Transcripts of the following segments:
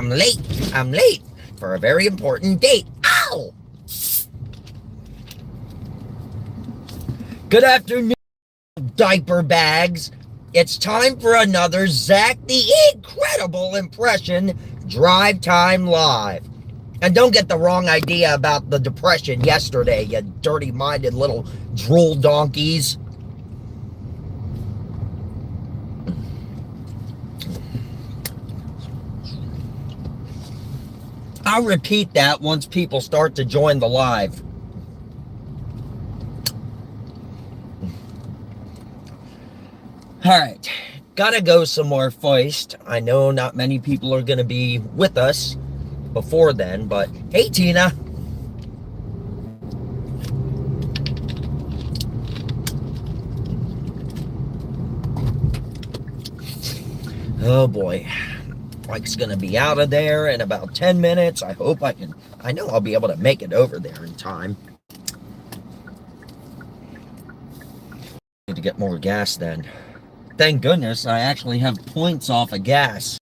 I'm late. I'm late for a very important date. Ow! Good afternoon, diaper bags. It's time for another Zach the Incredible Impression Drive Time Live. And don't get the wrong idea about the depression yesterday, you dirty-minded little drool donkeys. I'll repeat that once people start to join the live. All right, gotta go somewhere first. I know not many people are gonna be with us before then, but hey, Tina. Oh boy, Mike's gonna be out of there in about 10 minutes. I hope I know I'll be able to make it over there in time. Need to get more gas then. Thank goodness I actually have points off of gas.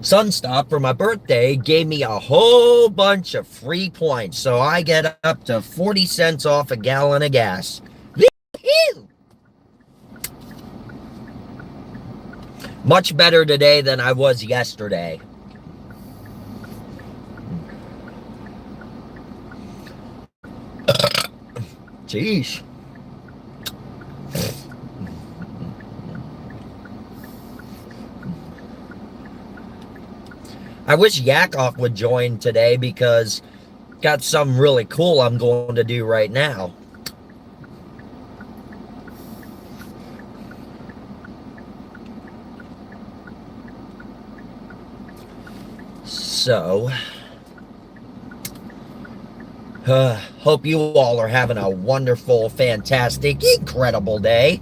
Sunstop for my birthday gave me a whole bunch of free points, so I get up to 40 cents off a gallon of gas. Woo-hoo! Much better today than I was yesterday. Jeez. I wish Yakov would join today because got something really cool I'm going to do right now. So, hope you all are having a wonderful, fantastic, incredible day.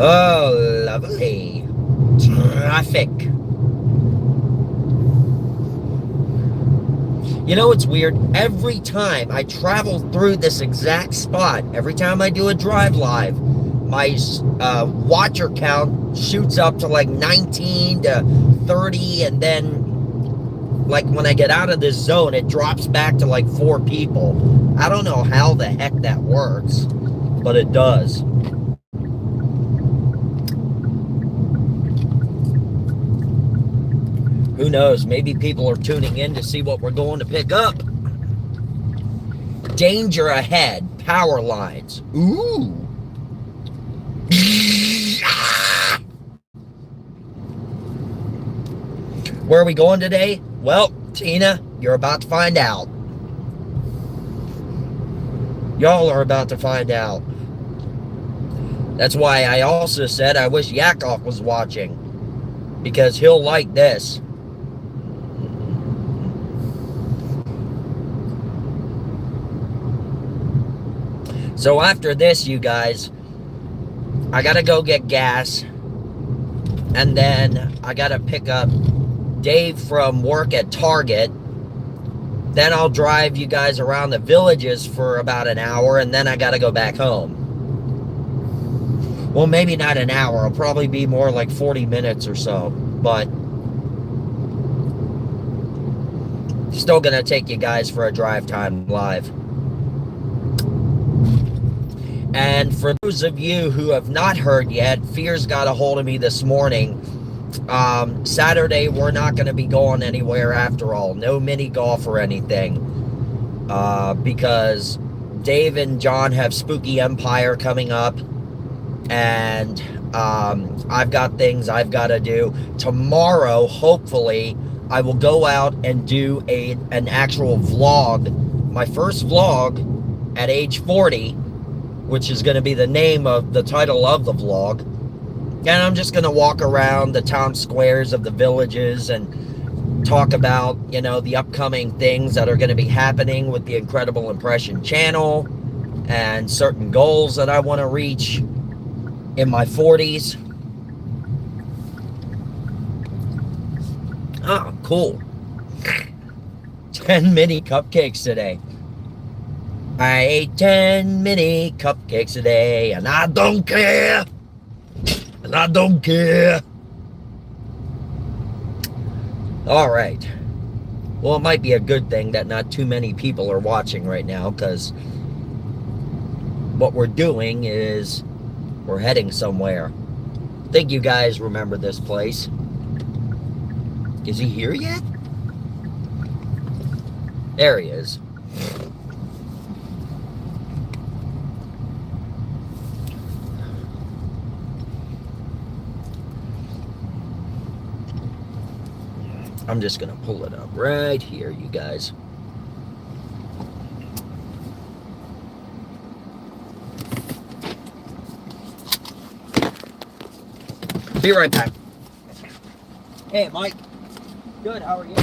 Oh, lovely. Traffic. You know, it's weird. Every time I travel through this exact spot, every time I do a drive live, my watcher count shoots up to like 19 to 30, and then like when I get out of this zone, it drops back to like 4 people. I don't know how the heck that works, but it does. Who knows? Maybe people are tuning in to see what we're going to pick up. Danger ahead. Power lines. Ooh. Where are we going today? Well, Tina, you're about to find out. Y'all are about to find out. That's why I also said I wish Yakov was watching, because he'll like this. So after this, you guys, I gotta go get gas, and then I gotta pick up Dave from work at Target. Then I'll drive you guys around the villages for about an hour, and then I gotta go back home. Well, maybe not an hour. It'll probably be more like 40 minutes or so, but still gonna take you guys for a drive time live. And for those of you who have not heard yet, Fears got a hold of me this morning. Saturday, we're not going to be going anywhere after all. No mini golf or anything. Because Dave and John have Spooky Empire coming up. And I've got things I've got to do. Tomorrow, hopefully, I will go out and do an actual vlog. My first vlog at age 40. Which is going to be the name of the title of the vlog. And I'm just going to walk around the town squares of the villages and talk about, you know, the upcoming things that are going to be happening with the Incredible Impression channel and certain goals that I want to reach in my 40s. Oh, cool. 10 mini cupcakes today. I ate 10 mini cupcakes today, and I don't care. And I don't care. All right. Well, it might be a good thing that not too many people are watching right now, because what we're doing is we're heading somewhere. I think you guys remember this place. Is he here yet? There he is. I'm just gonna pull it up right here, you guys. Be right back. Hey, Mike. Good, how are you?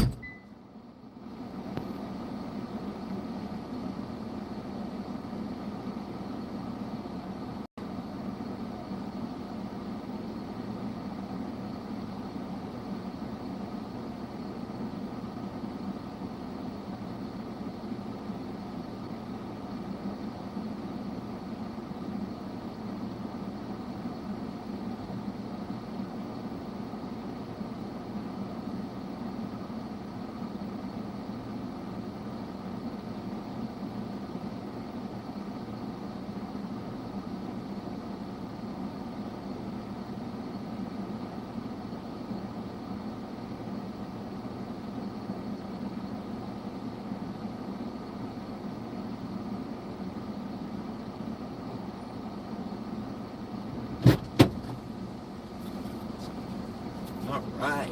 All right.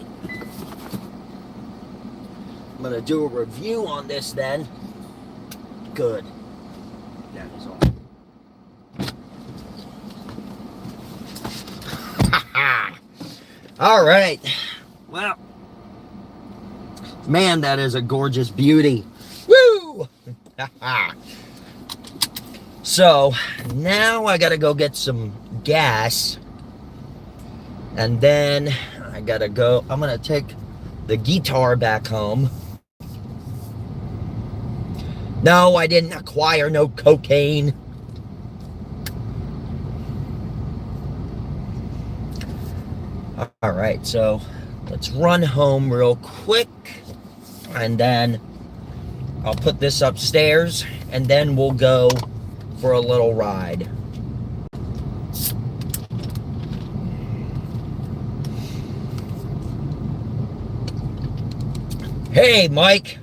I'm gonna do a review on this then. Good. That is all. All right. Well, man, that is a gorgeous beauty. Woo! So now I gotta go get some gas, and then I gotta go. I'm gonna take the guitar back home. No, I didn't acquire no cocaine. All right, so let's run home real quick, and then I'll put this upstairs, and then we'll go for a little ride. Hey, Mike.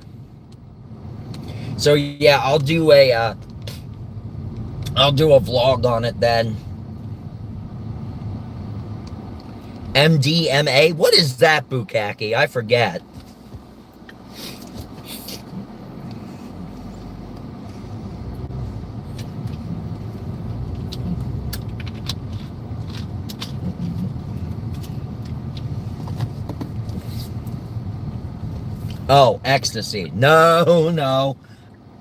So yeah, I'll do a vlog on it then. MDMA? What is that, Bukaki? I forget. Oh, ecstasy. No, no.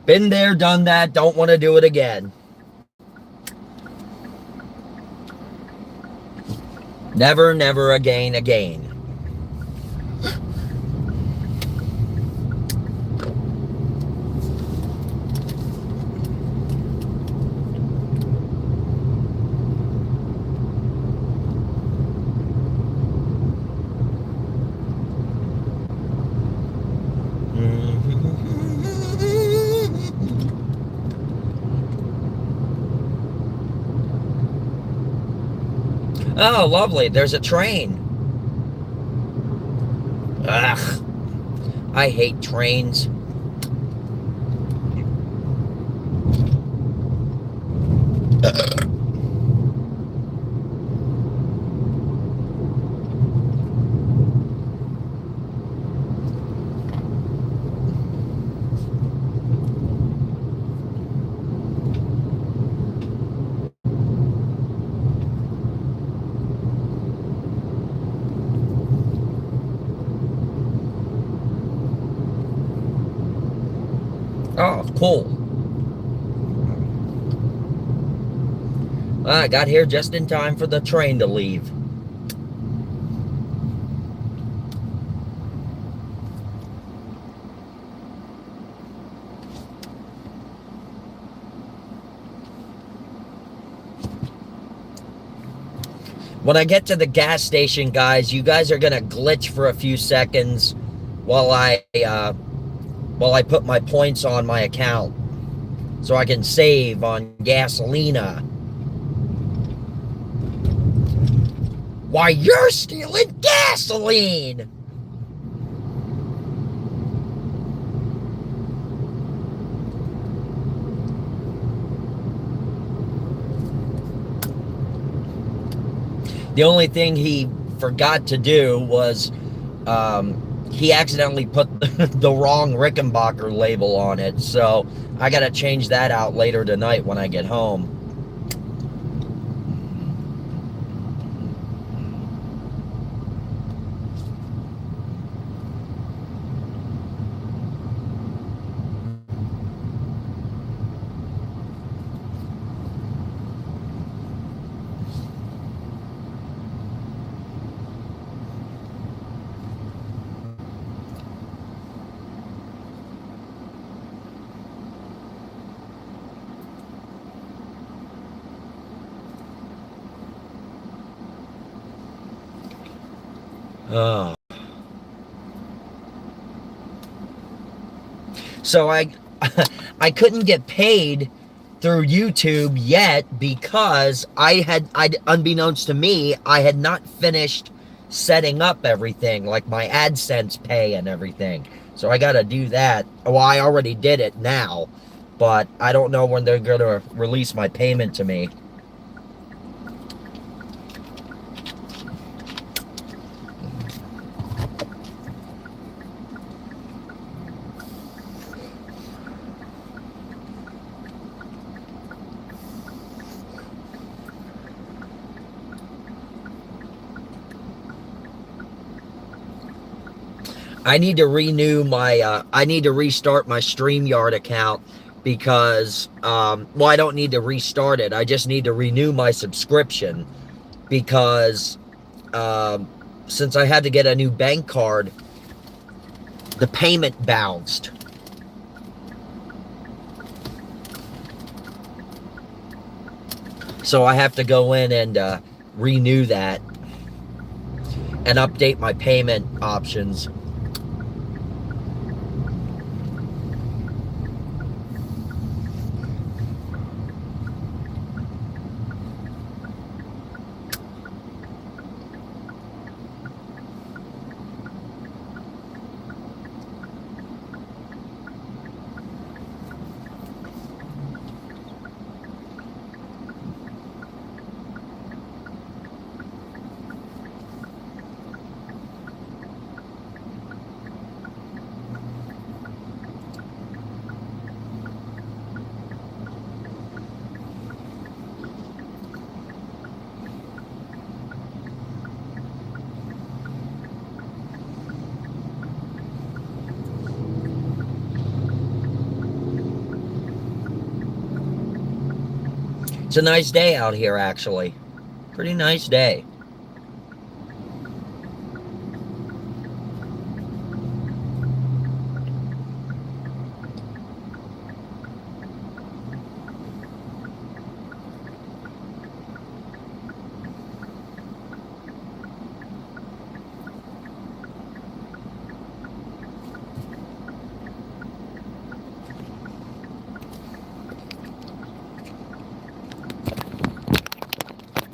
Been there, done that. Don't want to do it again. Never, never again, again. Oh, lovely. There's a train. Ugh. I hate trains. Oh, cool. I got here just in time for the train to leave. When I get to the gas station, guys, you guys are gonna glitch for a few seconds while I put my points on my account so I can save on gasolina. Why, you're stealing gasoline! The only thing he forgot to do was he accidentally put the wrong Rickenbacker label on it, so I gotta change that out later tonight when I get home. Oh. So I couldn't get paid through YouTube yet because unbeknownst to me, I had not finished setting up everything, like my AdSense pay and everything. So I gotta do that. Well, I already did it now, but I don't know when they're gonna release my payment to me. I need to renew my, I need to restart my StreamYard account because, well, I don't need to restart it. I just need to renew my subscription because, since I had to get a new bank card, the payment bounced. So I have to go in and renew that and update my payment options. It's a nice day out here, actually. Pretty nice day.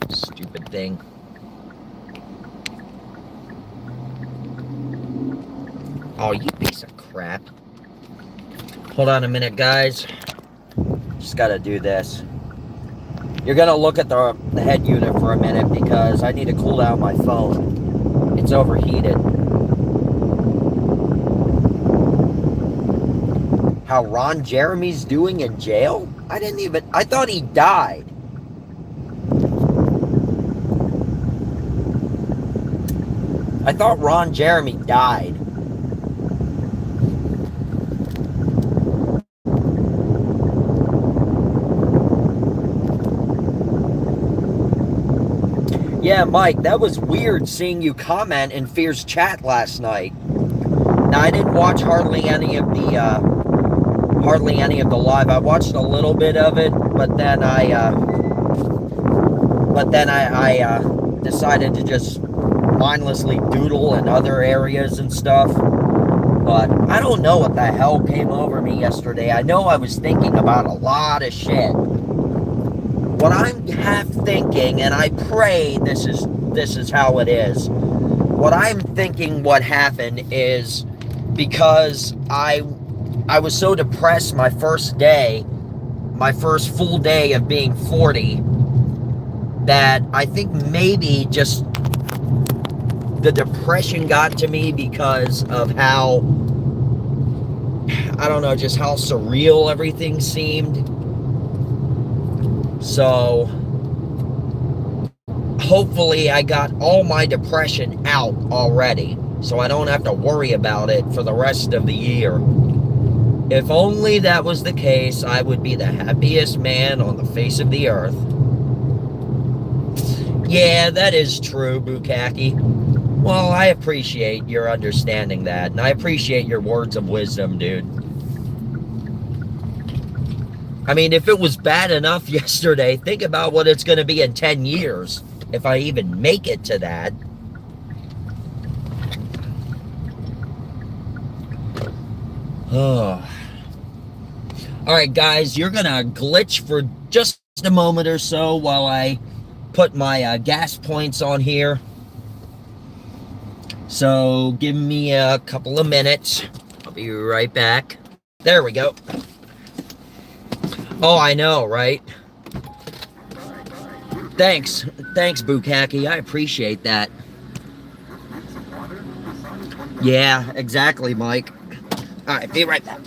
Stupid thing. Oh, you piece of crap. Hold on a minute, guys. Just gotta do this. You're gonna look at the head unit for a minute because I need to cool down my phone. It's overheated. How Ron Jeremy's doing in jail? I thought he died. I thought Ron Jeremy died. Yeah, Mike, that was weird seeing you comment in Fear's chat last night. Now, I didn't watch hardly any of the live. I watched a little bit of it, but then I decided to just mindlessly doodle in other areas and stuff. But I don't know what the hell came over me yesterday. I know I was thinking about a lot of shit. What I'm half thinking, and I pray this is how it is. What I'm thinking what happened is because I was so depressed my first full day of being 40, that I think maybe just the depression got to me because of how, I don't know, just how surreal everything seemed. So hopefully I got all my depression out already, so I don't have to worry about it for the rest of the year. If only that was the case, I would be the happiest man on the face of the earth. Yeah, that is true, Bukaki. Well, I appreciate your understanding that, and I appreciate your words of wisdom, dude. I mean, if it was bad enough yesterday, think about what it's going to be in 10 years, if I even make it to that. Oh. All right, guys, you're going to glitch for just a moment or so while I put my gas points on here. So give me a couple of minutes. I'll be right back. There we go. Oh, I know, right? Thanks, Bukaki. I appreciate that. Yeah, exactly, Mike. All right, be right back.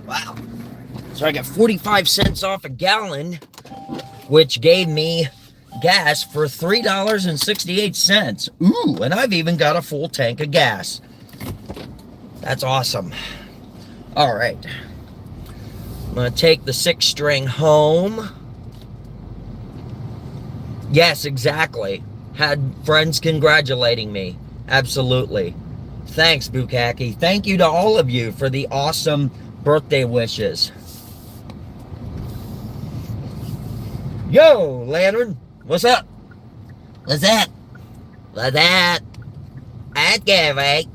Wow. So I got 45 cents off a gallon, which gave me gas for $3.68. Ooh, and I've even got a full tank of gas. That's awesome. All right. I'm going to take the 6-string home. Yes, exactly. Had friends congratulating me. Absolutely. Thanks, Bukaki. Thank you to all of you for the awesome birthday wishes. Yo, Lantern, what's up? What's that? What's that? Okay, mate.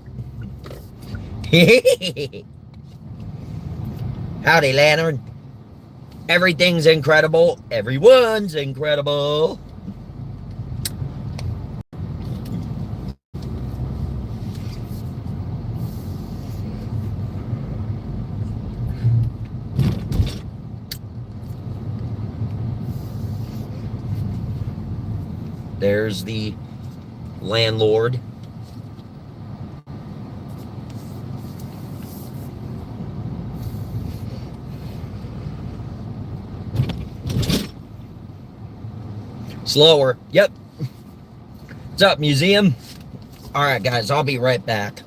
Howdy, Lantern. Everything's incredible. Everyone's incredible. There's the landlord. Slower. Yep. What's up, museum? All right, guys, I'll be right back.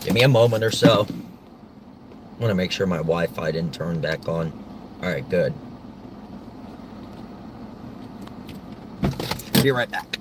Give me a moment or so. I want to make sure my Wi-Fi didn't turn back on. All right, good. Be right back.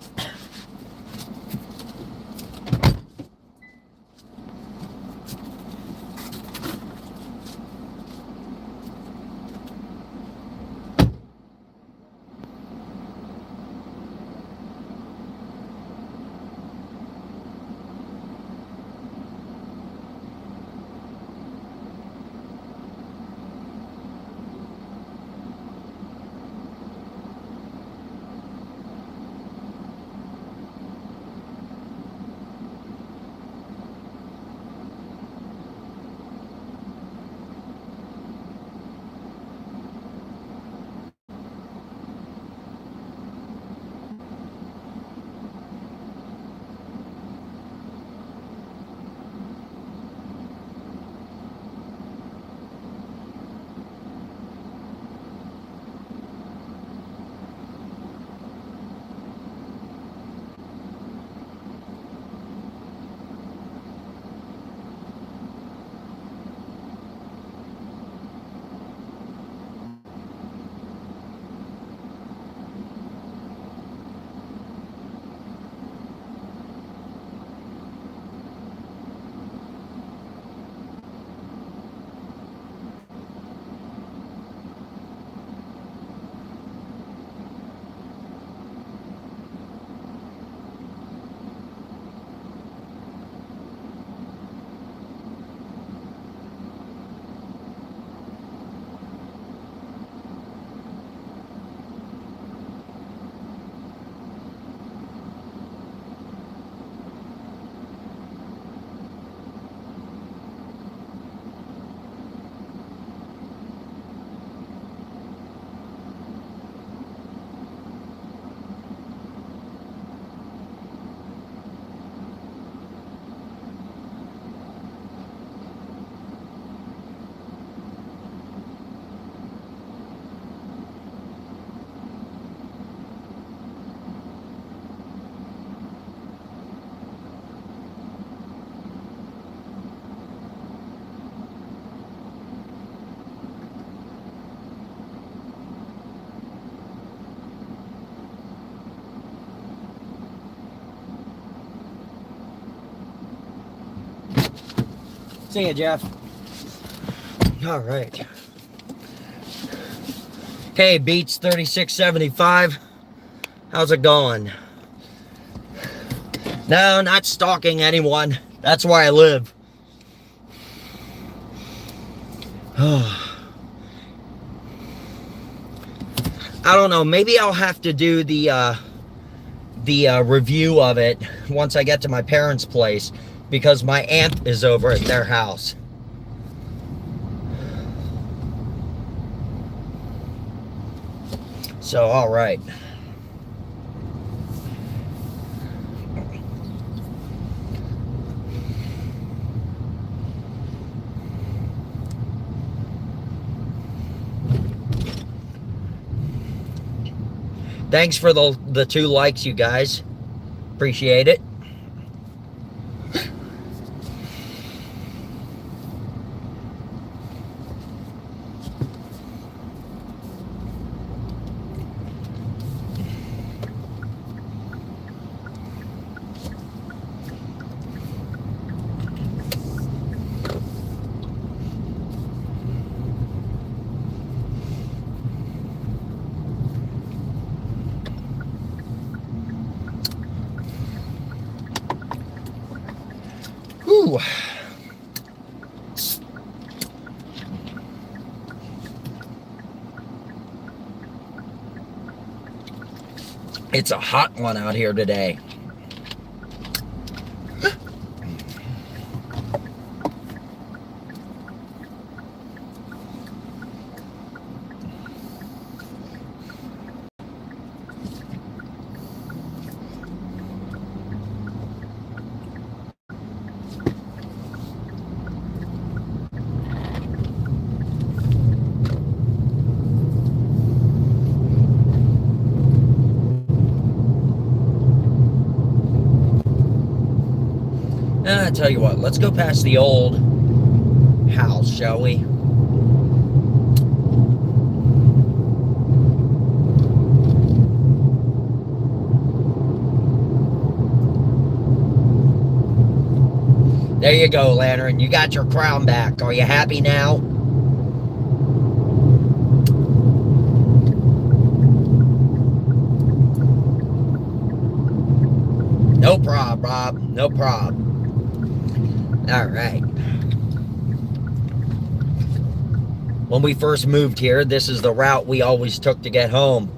See ya, Jeff. All right. Hey, Beats 3675. How's it going? No, not stalking anyone. That's where I live. I don't know. Maybe I'll have to do the review of it once I get to my parents' place, because my aunt is over at their house. So, all right. Thanks for the 2 likes, you guys. Appreciate it. Woo! It's a hot one out here today. I tell you what, let's go past the old house, shall we? There you go, Lantern. You got your crown back. Are you happy now? No prob, Rob. No prob. All right. When we first moved here, this is the route we always took to get home.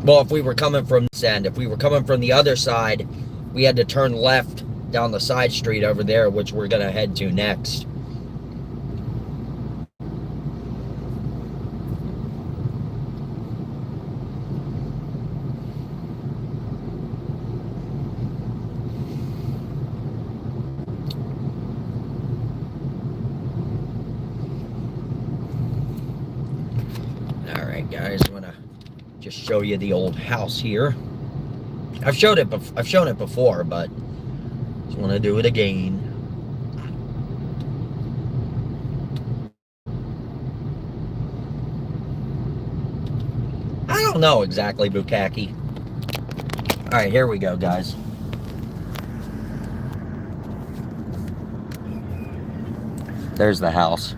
Well, if we were coming from this end, if we were coming from the other side, we had to turn left down the side street over there, which we're going to head to next. Guys, I'm gonna just show you the old house here. I've shown it before, but just want to do it again. I don't know exactly, Bukaki. All right, here we go, guys. There's the house.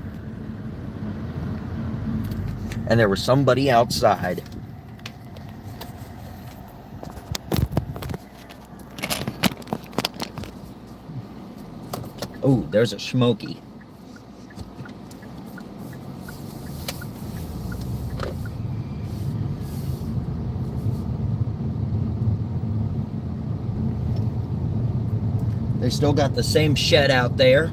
And there was somebody outside. Oh, there's a Smoky. They still got the same shed out there.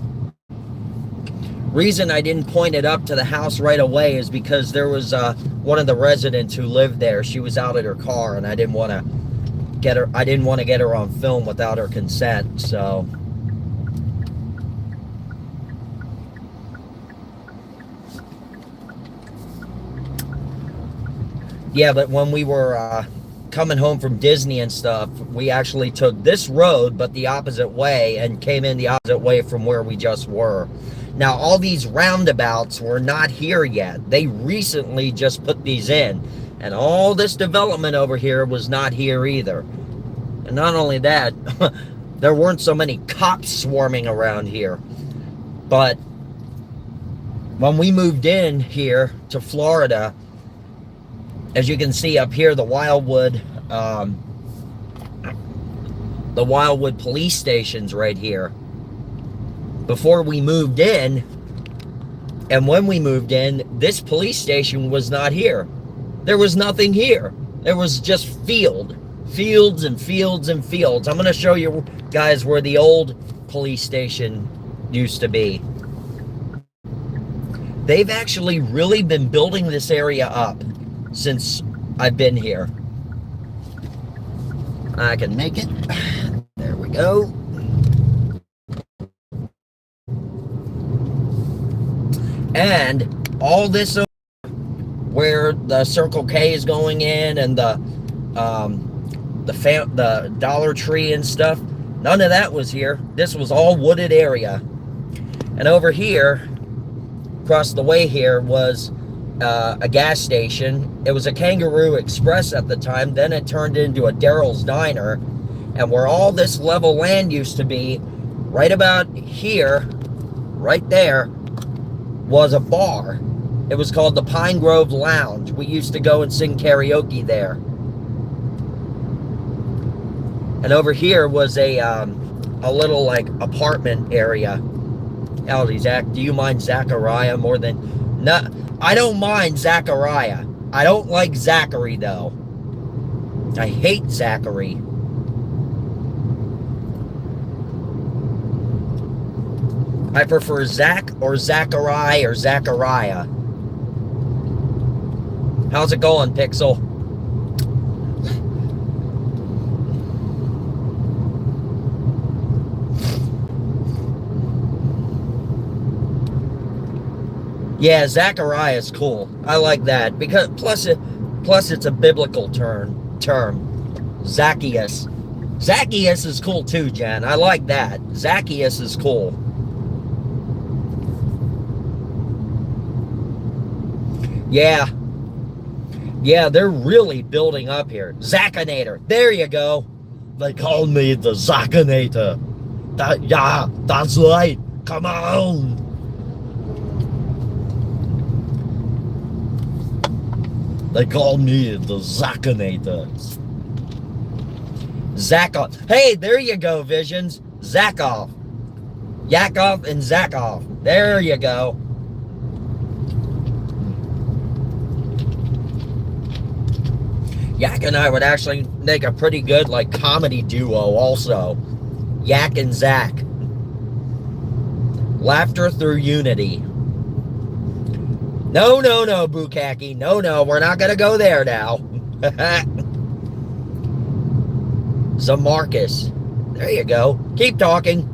Reason I didn't point it up to the house right away is because there was one of the residents who lived there. She was out at her car, and I didn't want to get her. I didn't want to get her on film without her consent. So, yeah. But when we were coming home from Disney and stuff, we actually took this road, but the opposite way, and came in the opposite way from where we just were. Now, all these roundabouts were not here yet. They recently just put these in. And all this development over here was not here either. And not only that, there weren't so many cops swarming around here. But when we moved in here to Florida, as you can see up here, the Wildwood police station's right here. Before we moved in, and when we moved in, this police station was not here. There was nothing here. There was just fields and fields and fields. I'm going to show you guys where the old police station used to be. They've actually really been building this area up since I've been here. I can make it. There we go. And all this where the Circle K is going in, and the Dollar Tree and stuff, none of that was here. This was all wooded area. And over here, across the way here, was a gas station. It was a Kangaroo Express at the time. Then it turned into a Daryl's Diner. And where all this level land used to be, right about here, right there, was a bar. It was called the Pine Grove Lounge. We used to go and sing karaoke there. And over here was a little like apartment area. Howdy, Zach. Do you mind Zachariah more than... No, I don't mind Zachariah. I don't like Zachary, though. I hate Zachary. I prefer Zach or Zachary or Zachariah. How's it going, Pixel? Yeah, Zachariah is cool. I like that because plus it's a biblical term. Zacchaeus. Zacchaeus is cool too, Jen. I like that. Zacchaeus is cool. Yeah. Yeah, they're really building up here. Zachinator. There you go. They call me the Zachinator. Yeah, that's right. Come on. They call me the Zachinator. Zakoff. Hey, there you go, Visions. Zakoff. Yakov and Zakoff. There you go. Yak and I would actually make a pretty good, like, comedy duo also. Yak and Zach. Laughter through unity. No, Bukaki. No, we're not going to go there now. Zamarcus. There you go. Keep talking.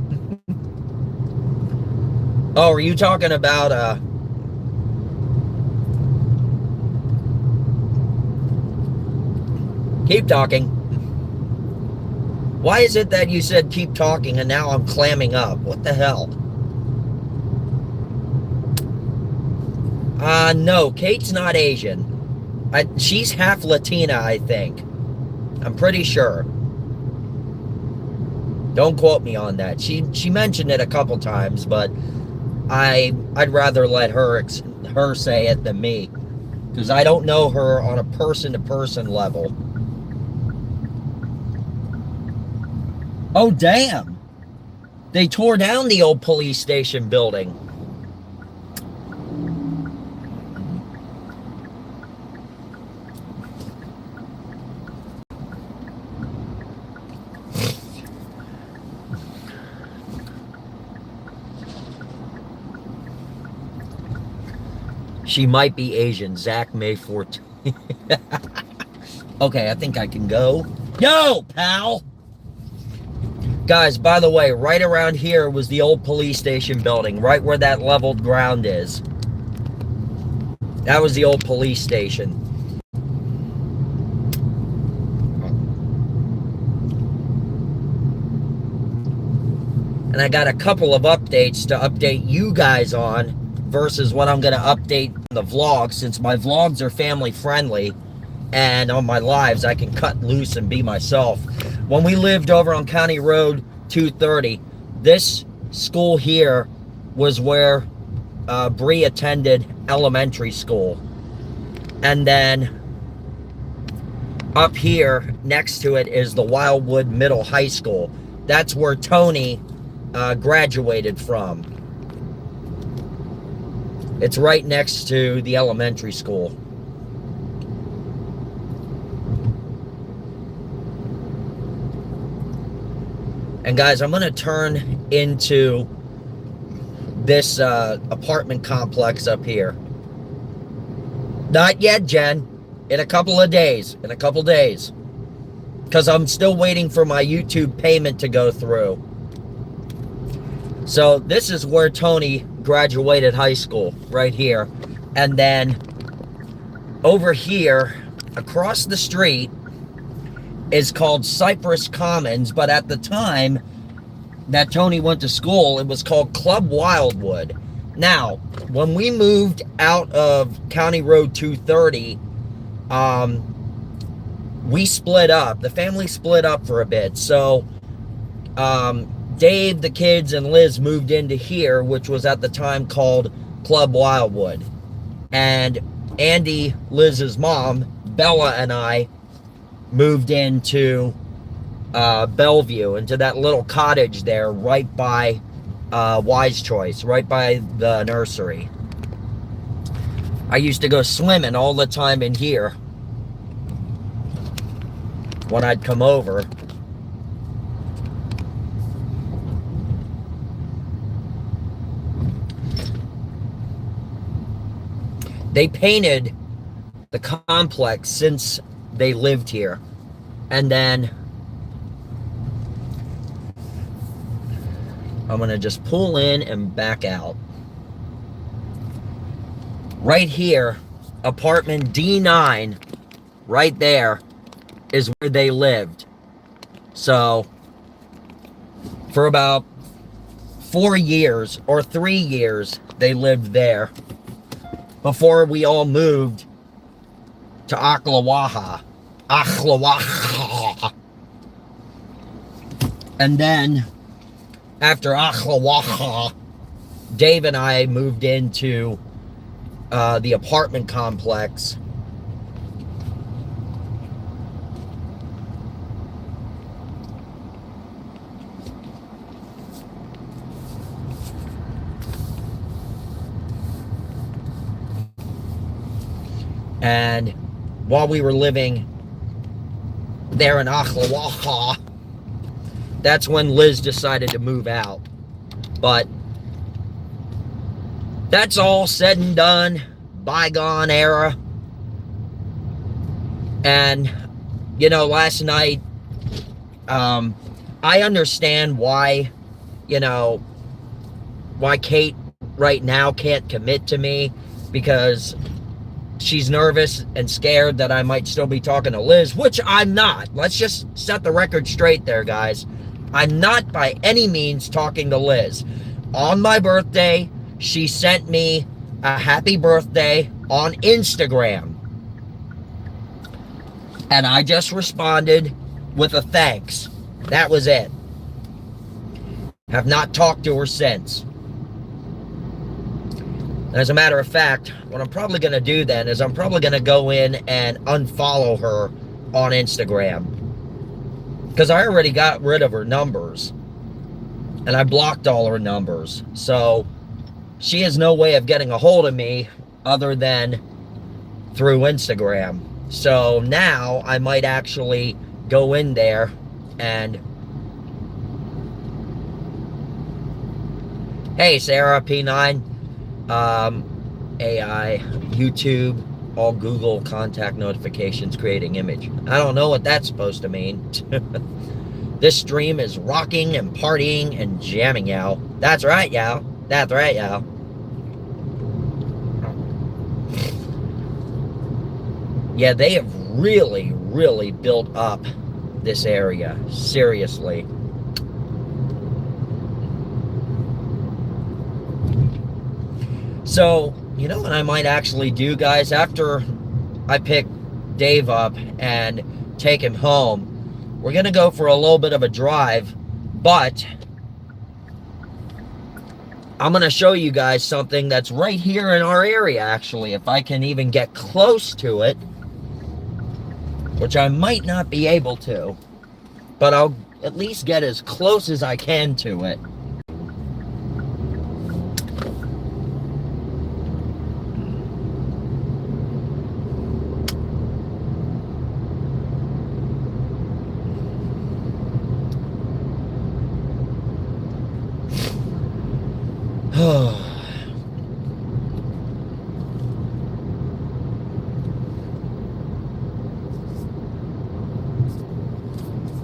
Oh, are you talking about, Keep talking. Why is it that you said keep talking and now I'm clamming up? What the hell? No, Kate's not Asian. She's half Latina, I think. I'm pretty sure. Don't quote me on that. She mentioned it a couple times, but I'd rather let her say it than me, because I don't know her on a person-to-person level. Oh, damn. They tore down the old police station building. She might be Asian. Zach May 14. Okay, I think I can go. Yo, pal! Guys, by the way, right around here was the old police station building, right where that leveled ground is. That was the old police station. And I got a couple of updates to update you guys on versus what I'm going to update the vlog, since my vlogs are family friendly and on my lives I can cut loose and be myself. When we lived over on County Road 230, this school here was where Bree attended elementary school. And then up here next to it is the Wildwood Middle High School. That's where Tony graduated from. It's right next to the elementary school. And guys, I'm going to turn into this apartment complex up here. Not yet, Jen. In a couple of days. In a couple days. Because I'm still waiting for my YouTube payment to go through. So this is where Tony graduated high school, right here. And then over here, across the street, is called Cypress Commons, but at the time that Tony went to school, it was called Club Wildwood. Now, when we moved out of County Road 230, we split up. The family split up for a bit. So, Dave, the kids, and Liz moved into here, which was at the time called Club Wildwood. And Andy, Liz's mom, Bella, and I moved into Bellevue, into that little cottage there right by Wise Choice, right by the nursery. I used to go swimming all the time in here when I'd come over. They painted the complex since they lived here. And then I'm going to just pull in and back out. Right here, apartment D9, right there, is where they lived. So, for about 4 years or 3 years, they lived there before we all moved to Ocklawaha. And then, after Ocklawaha, Dave and I moved into the apartment complex. And while we were living there in Ocklawaha, that's when Liz decided to move out. But that's all said and done, bygone era. And, you know, last night, I understand why, you know, why Kate right now can't commit to me, because she's nervous and scared that I might still be talking to Liz, which I'm not. Let's just set the record straight there, guys. I'm not by any means talking to Liz. On my birthday, she sent me a happy birthday on Instagram. And I just responded with a thanks. That was it. Have not talked to her since. And as a matter of fact, what I'm probably going to do then is I'm probably going to go in and unfollow her on Instagram. Because I already got rid of her numbers. And I blocked all her numbers. So she has no way of getting a hold of me other than through Instagram. So now I might actually go in there and... Hey, Sarah, P9. AI, YouTube, all Google contact notifications, creating image. I don't know what that's supposed to mean. This stream is rocking and partying and jamming, y'all. That's right, y'all. That's right, y'all. Yeah, they have really, really built up this area. Seriously. So, you know what I might actually do, guys? After I pick Dave up and take him home, we're going to go for a little bit of a drive, but I'm going to show you guys something that's right here in our area, actually, if I can even get close to it, which I might not be able to, but I'll at least get as close as I can to it.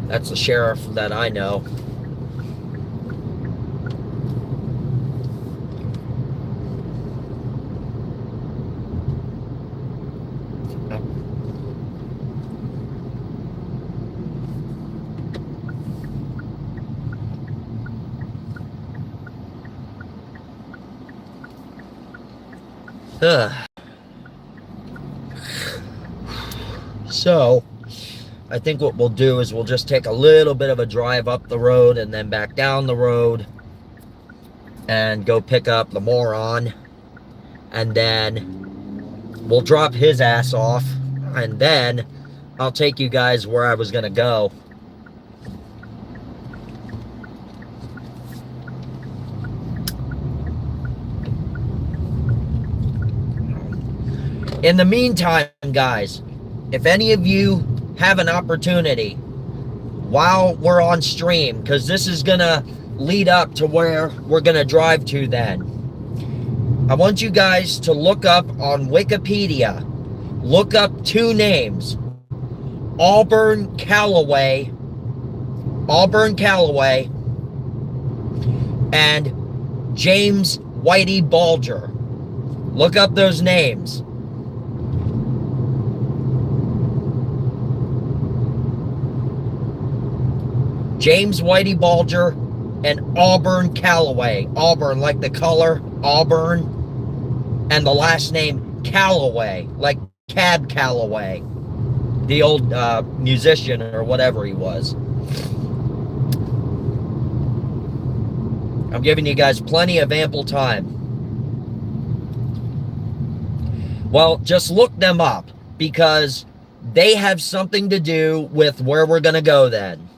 That's the sheriff that I know. So, I think what we'll do is we'll just take a little bit of a drive up the road and then back down the road and go pick up the moron, and then we'll drop his ass off, and then I'll take you guys where I was gonna go. In the meantime, guys, if any of you have an opportunity while we're on stream, because this is going to lead up to where we're going to drive to then, I want you guys to look up on Wikipedia, look up two names, Auburn Callaway, and James Whitey Bulger. Look up those names. James Whitey Bulger and Auburn Callaway. Auburn, like the color, Auburn, and the last name Callaway, like Cab Calloway, the old musician or whatever he was. I'm giving you guys plenty of ample time. Well, just look them up, because they have something to do with where we're going to go then.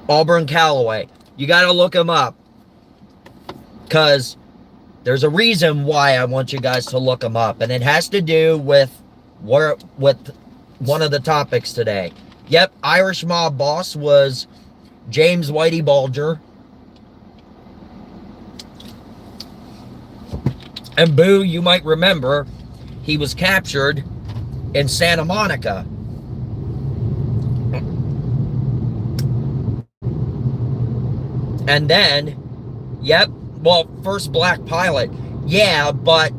Auburn Callaway. You got to look them up, because there's a reason why I want you guys to look them up, and it has to do with one of the topics today. Yep, Irish mob boss was James Whitey Bulger. And Boo, you might remember, he was captured in Santa Monica. And then, yep, well, first black pilot. Yeah, but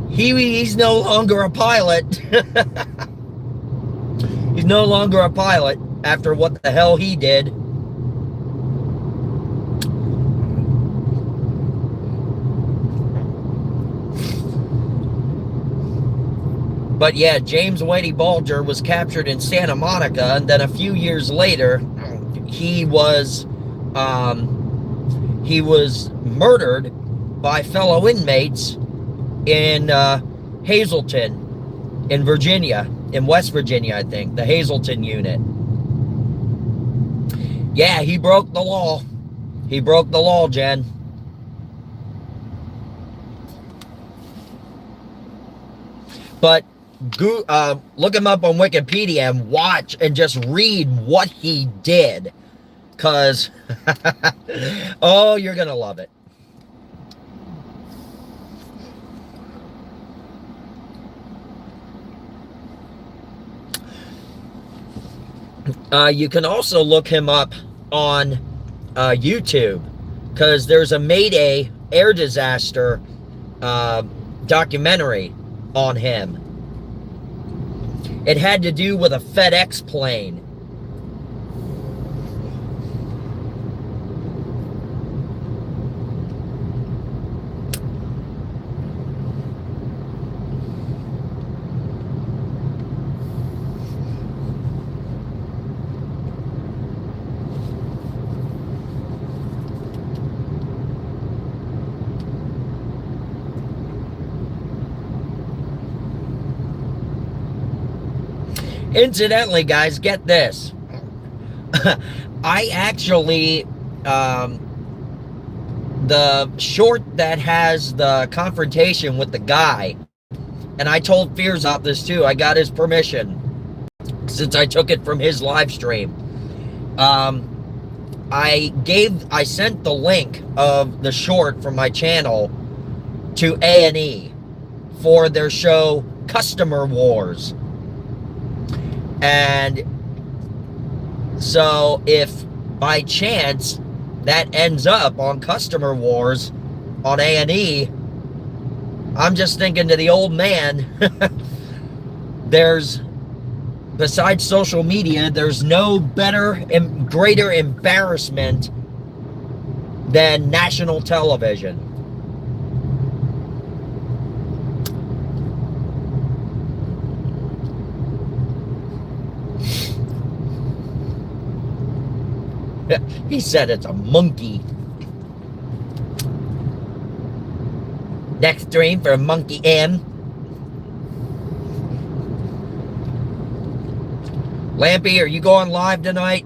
he's no longer a pilot. He's no longer a pilot after what the hell he did. But yeah, James Whitey Bulger was captured in Santa Monica, and then a few years later, he was murdered by fellow inmates in Hazleton, in Virginia, in West Virginia, I think, the Hazleton unit. Yeah, he broke the law. He broke the law, Jen. But look him up on Wikipedia and watch and just read what he did, because oh, you're gonna love it. You can also look him up on YouTube, because there's a Mayday air disaster documentary on him. It had to do with a FedEx plane. Incidentally, guys, get this. I actually, the short that has the confrontation with the guy, and I told Fears about this too. I got his permission, since I took it from his live stream. I sent the link of the short from my channel to A&E for their show Customer Wars. And so if by chance that ends up on Customer Wars on A&E, I'm just thinking to the old man, besides social media, there's no better and greater embarrassment than national television. He said it's a monkey. Next stream for Monkey M. Lampy, are you going live tonight?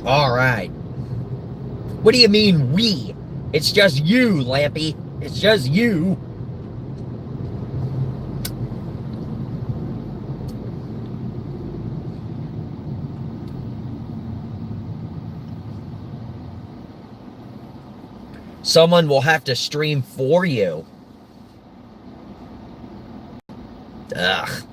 All right. What do you mean, we? It's just you, Lampy. It's just you. Someone will have to stream for you. Ugh.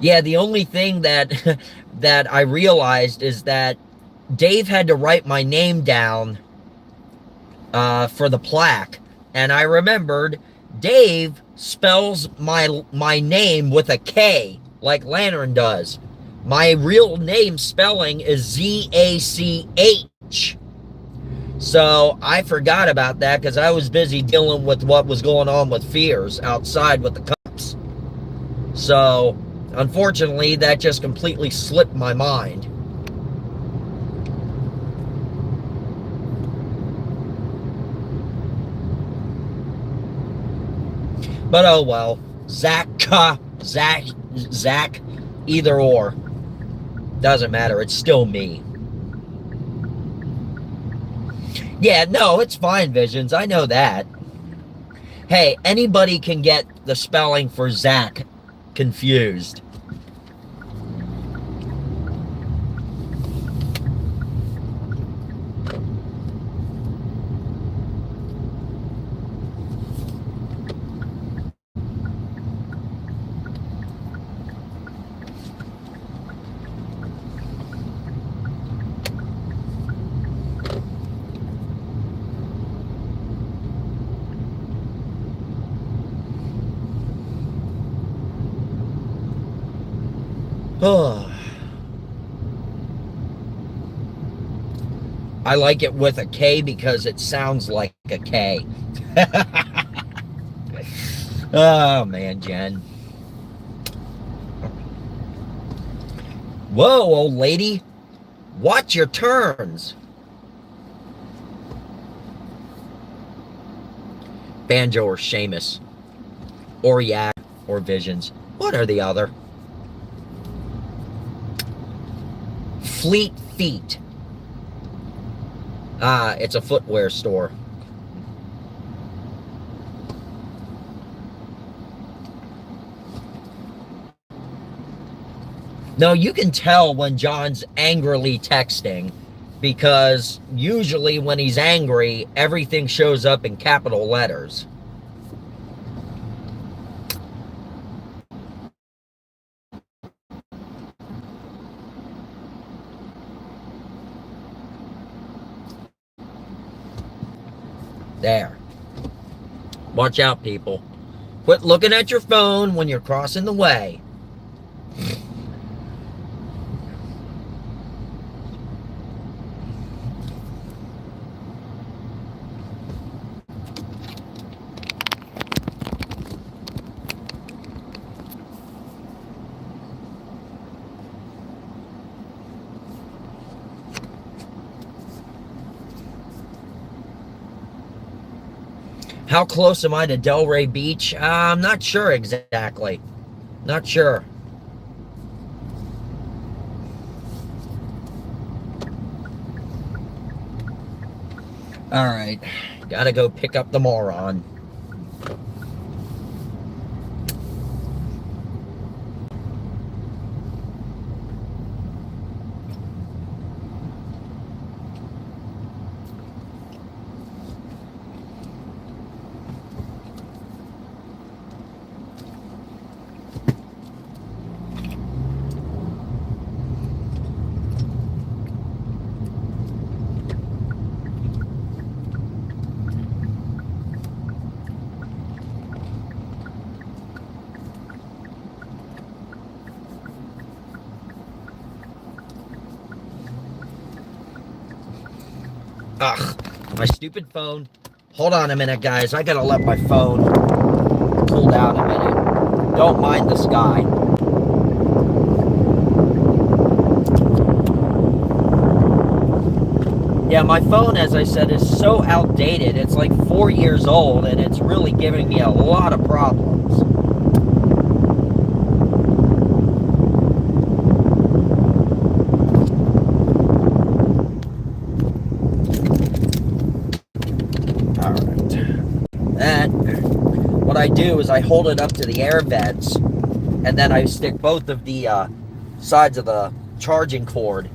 Yeah, the only thing that that I realized is that Dave had to write my name down for the plaque, and I remembered Dave spells my name with a K, like Lantern does. My real name spelling is Z-A-C-H. So I forgot about that because I was busy dealing with what was going on with Fears outside with the cops. So unfortunately, that just completely slipped my mind. But oh well. Zach, either or. Doesn't matter. It's still me. Yeah, no, it's fine, Visions. I know that. Hey, anybody can get the spelling for Zach confused. I like it with a K because it sounds like a K. Oh, man, Jen. Whoa, old lady. Watch your turns. Banjo or Seamus. Or Yak or Visions. One or the other. Fleet Feet. Ah, it's a footwear store. No, you can tell when John's angrily texting because usually when he's angry, everything shows up in capital letters. There. Watch out, people. Quit looking at your phone when you're crossing the way. How close am I to Delray Beach? I'm not sure exactly. Not sure. All right. Gotta go pick up the moron. Ugh, my stupid phone. Hold on a minute, guys. I gotta let my phone cool down a minute. Don't mind the sky. Yeah, my phone, as I said, is so outdated. It's like 4 years old, and it's really giving me a lot of problems. I do is I hold it up to the air vents, and then I stick both of the sides of the charging cord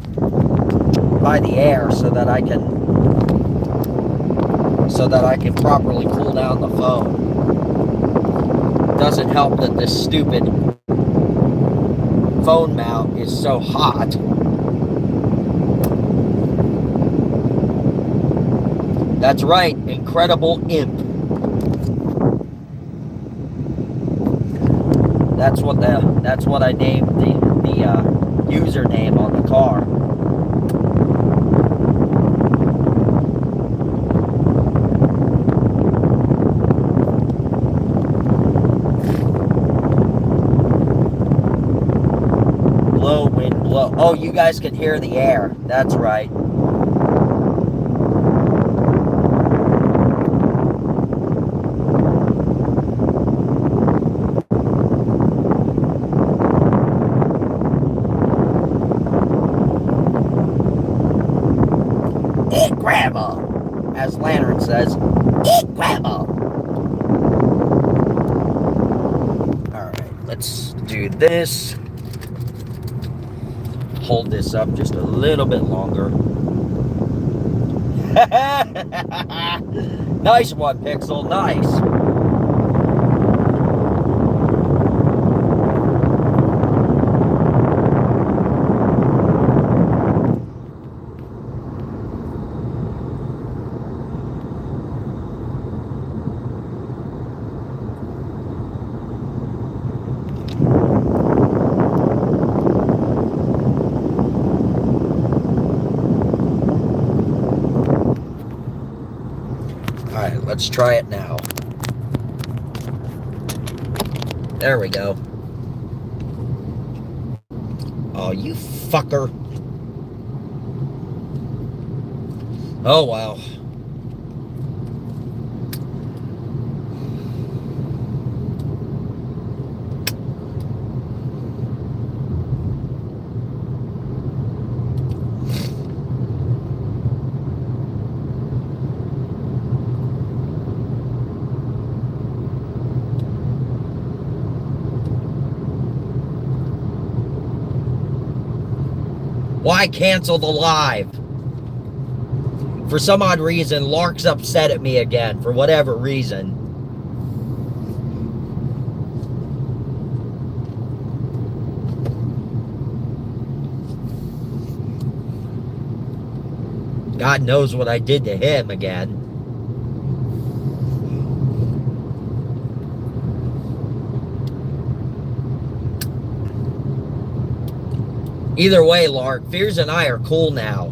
by the air so that I can properly cool down the phone. Doesn't help that this stupid phone mount is so hot. That's right, Incredible Imp. That's what I named the username on the car. Blow, wind, blow. Oh, you guys can hear the air. That's right. Eat grandma, as Lantern says. Eat grandma. Alright, let's do this. Hold this up just a little bit longer. Nice one, Pixel. Nice. Alright, let's try it now. There we go. Oh, you fucker. Oh, wow. Why cancel the live? For some odd reason, Lark's upset at me again, for whatever reason. God knows what I did to him again. Either way, Lark, Fears and I are cool now.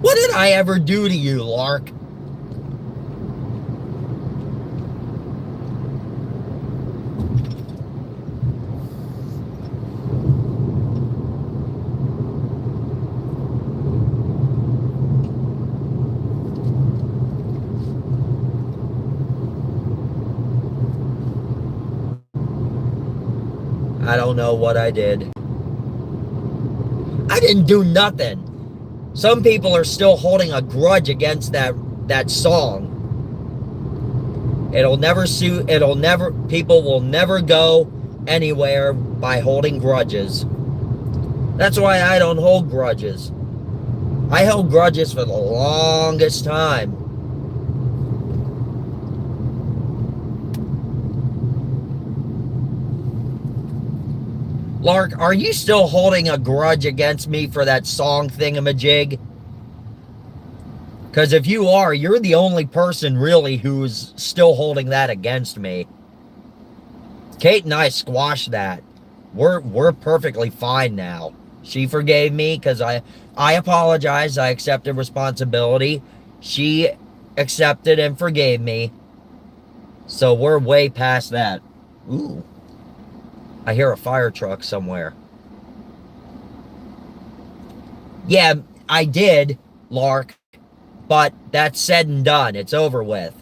What did I ever do to you, Lark? I don't know what I did. I didn't do nothing. Some people are still holding a grudge against that song. It'll never suit, people will never go anywhere by holding grudges. That's why I don't hold grudges. I held grudges for the longest time. Lark, are you still holding a grudge against me for that song thingamajig? Because if you are, you're the only person really who's still holding that against me. Kate and I squashed that. We're perfectly fine now. She forgave me because I apologized. I accepted responsibility. She accepted and forgave me. So we're way past that. Ooh. I hear a fire truck somewhere. Yeah, I did, Lark. But that's said and done. It's over with.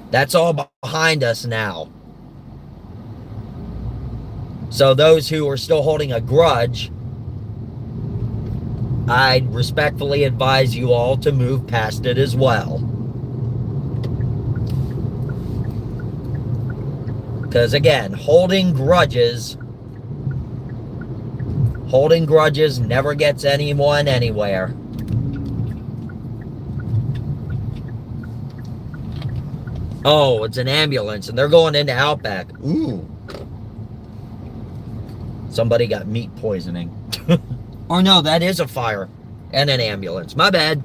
That's all behind us now. So those who are still holding a grudge, I'd respectfully advise you all to move past it as well. Because again, holding grudges never gets anyone anywhere. Oh, it's an ambulance and they're going into Outback. Ooh. Somebody got meat poisoning. Or no, that is a fire and an ambulance. My bad.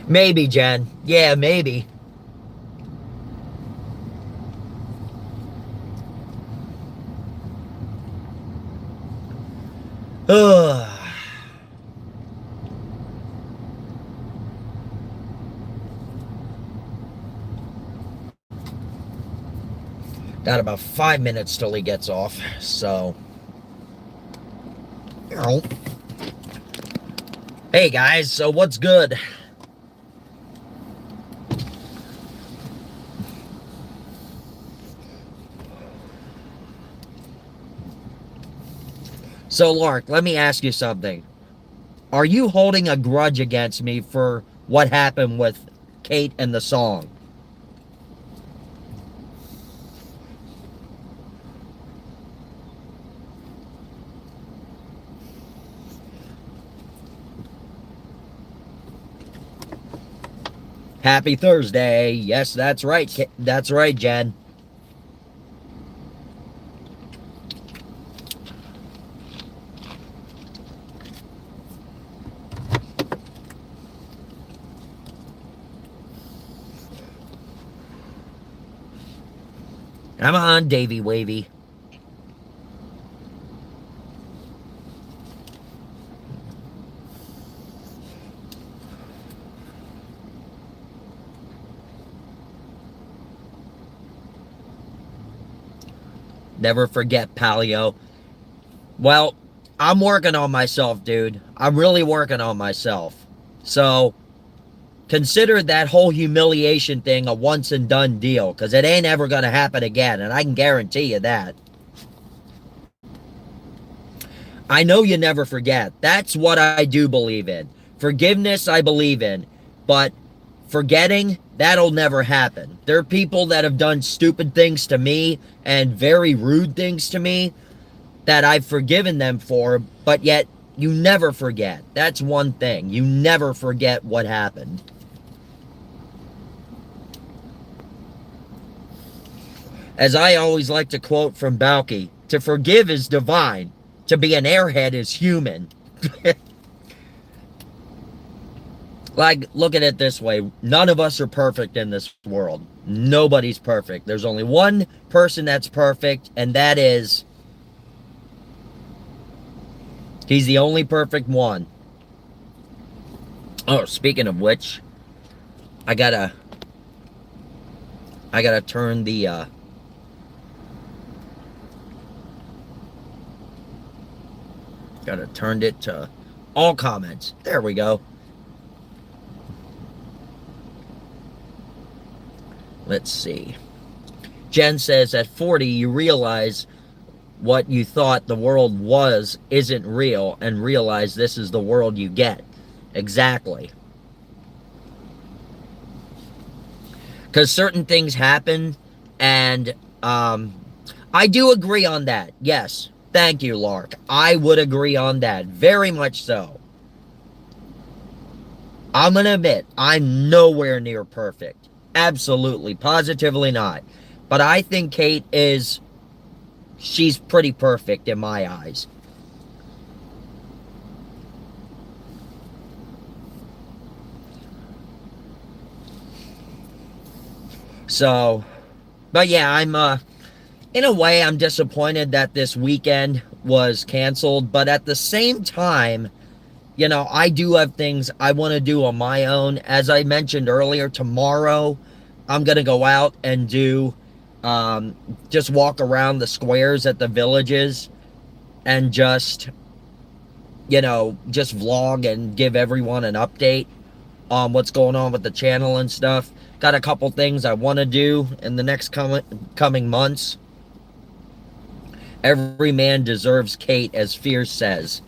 Maybe, Jen. Yeah, maybe. Ugh. Got about 5 minutes till he gets off, so. Hey guys, so what's good? So, Lark, let me ask you something. Are you holding a grudge against me for what happened with Kate and the song? Happy Thursday. Yes, that's right. That's right, Jen. Come on, Davy Wavy. Never forget, Palio. Well, I'm working on myself, dude. I'm really working on myself. So, consider that whole humiliation thing a once and done deal, because it ain't ever going to happen again, and I can guarantee you that. I know you never forget. That's what I do believe in. Forgiveness, I believe in. But forgetting, that'll never happen. There are people that have done stupid things to me and very rude things to me that I've forgiven them for, but yet you never forget. That's one thing. You never forget what happened. As I always like to quote from Balky, to forgive is divine. To be an airhead is human. Like, look at it this way. None of us are perfect in this world. Nobody's perfect. There's only one person that's perfect, and that is... he's the only perfect one. Oh, speaking of which, I gotta turn the, gotta turn it to all comments. There we go. Let's see. Jen says, at 40, you realize what you thought the world was isn't real and realize this is the world you get. Exactly. Because certain things happen, and I do agree on that. Yes. Thank you, Lark. I would agree on that. Very much so. I'm going to admit, I'm nowhere near perfect. Absolutely. Positively not. But I think Kate is... she's pretty perfect in my eyes. So, but yeah, I'm, in a way, I'm disappointed that this weekend was canceled. But at the same time, you know, I do have things I want to do on my own. As I mentioned earlier, tomorrow, I'm going to go out and do, just walk around the squares at the villages and just, just vlog and give everyone an update on what's going on with the channel and stuff. Got a couple things I want to do in the next coming months. Every man deserves Kate, as Fierce says.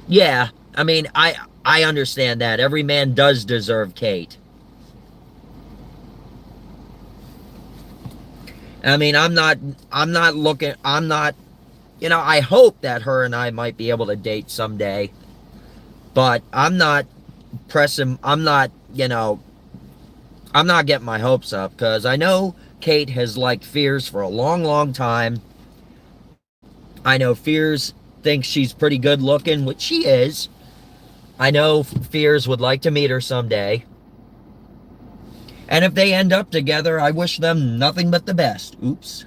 Yeah, I mean, I understand that. Every man does deserve Kate. I mean, I'm not looking, I hope that her and I might be able to date someday. But I'm not pressing, I'm not getting my hopes up, because I know Kate has liked Fierce for a long, long time. I know Fierce thinks she's pretty good looking, which she is. I know Fierce would like to meet her someday. And if they end up together, I wish them nothing but the best. Oops.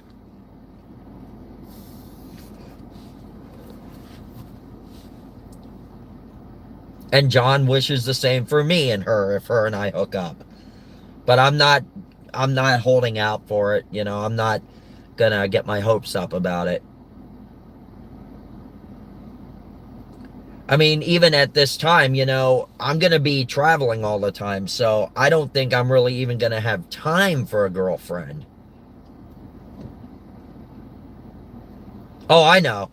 And John wishes the same for me and her if her and I hook up. But I'm not holding out for it. I'm not gonna get my hopes up about it. I mean, even at this time, I'm gonna be traveling all the time, so I don't think I'm really even gonna have time for a girlfriend. Oh, I know.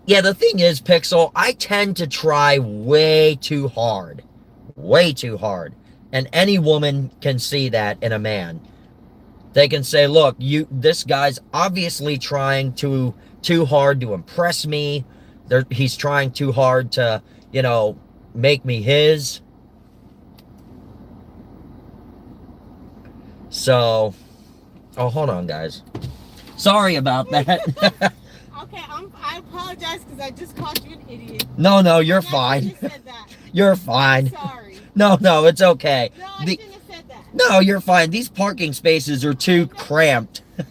Yeah, the thing is, Pixel, I tend to try way too hard. Way too hard. And any woman can see that in a man. They can say, look, this guy's obviously trying too hard to impress me. He's trying too hard to, make me his. So, oh, hold on, guys. Sorry about that. Okay, I apologize because I just called you an idiot. No, you're fine. Said that. You're fine. I'm sorry. No, it's okay. No, I shouldn't have said that. No, you're fine. These parking spaces are too cramped. But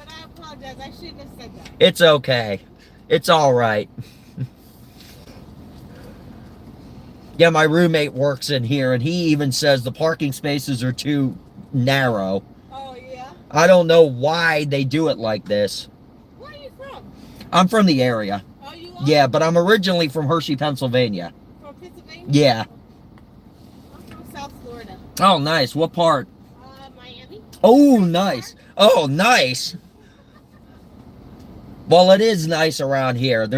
I apologize. I shouldn't have said that. It's okay. It's all right. Yeah, my roommate works in here, and he even says the parking spaces are too narrow. Oh, yeah? I don't know why they do it like this. Where are you from? I'm from the area. Oh, you are? Yeah, but I'm originally from Hershey, Pennsylvania. From Pennsylvania? Yeah. I'm from South Florida. Oh, nice. What part? Miami. Oh, nice. Oh, nice. Well, it is nice around here.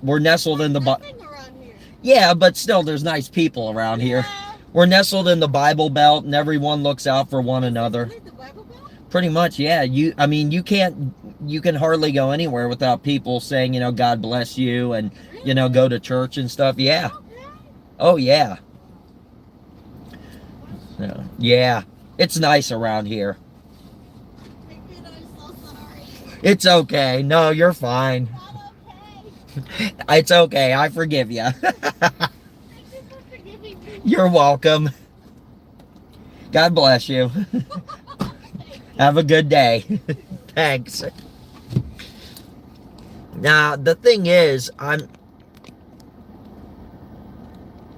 We're nestled in the... around here. Yeah, but still, there's nice people around here. We're nestled in the Bible Belt, and everyone looks out for one another. The Bible Belt? Pretty much, yeah. You can hardly go anywhere without people saying, God bless you, and, go to church and stuff. Yeah. Okay. Oh, yeah. Yeah. It's nice around here. I'm so sorry. It's okay. No, you're fine. Okay. It's okay. I forgive you. Thank you for forgiving me. You're welcome. God bless you. Have a good day. Thanks. Now, the thing is,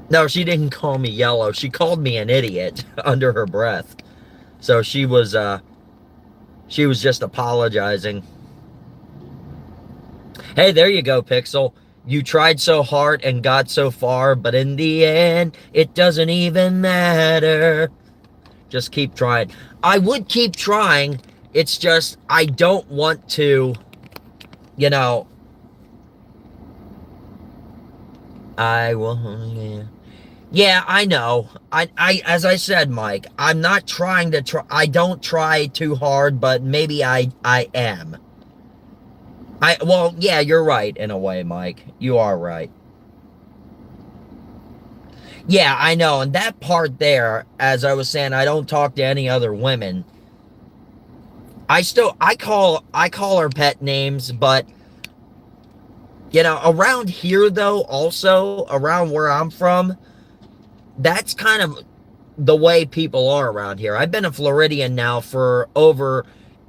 No, she didn't call me yellow. She called me an idiot under her breath. So she was just apologizing. Hey, there you go, Pixel. You tried so hard and got so far, but in the end, it doesn't even matter. Just keep trying. I would keep trying. It's just, I don't want to, I will, yeah. Yeah, I know. As I said, Mike, I'm not trying to I don't try too hard, but maybe I am. Well, yeah, you're right in a way, Mike. You are right. Yeah, I know. And that part there, as I was saying, I don't talk to any other women. I call her pet names, but around here though, also around where I'm from, that's kind of the way people are around here. I've been a Floridian now for over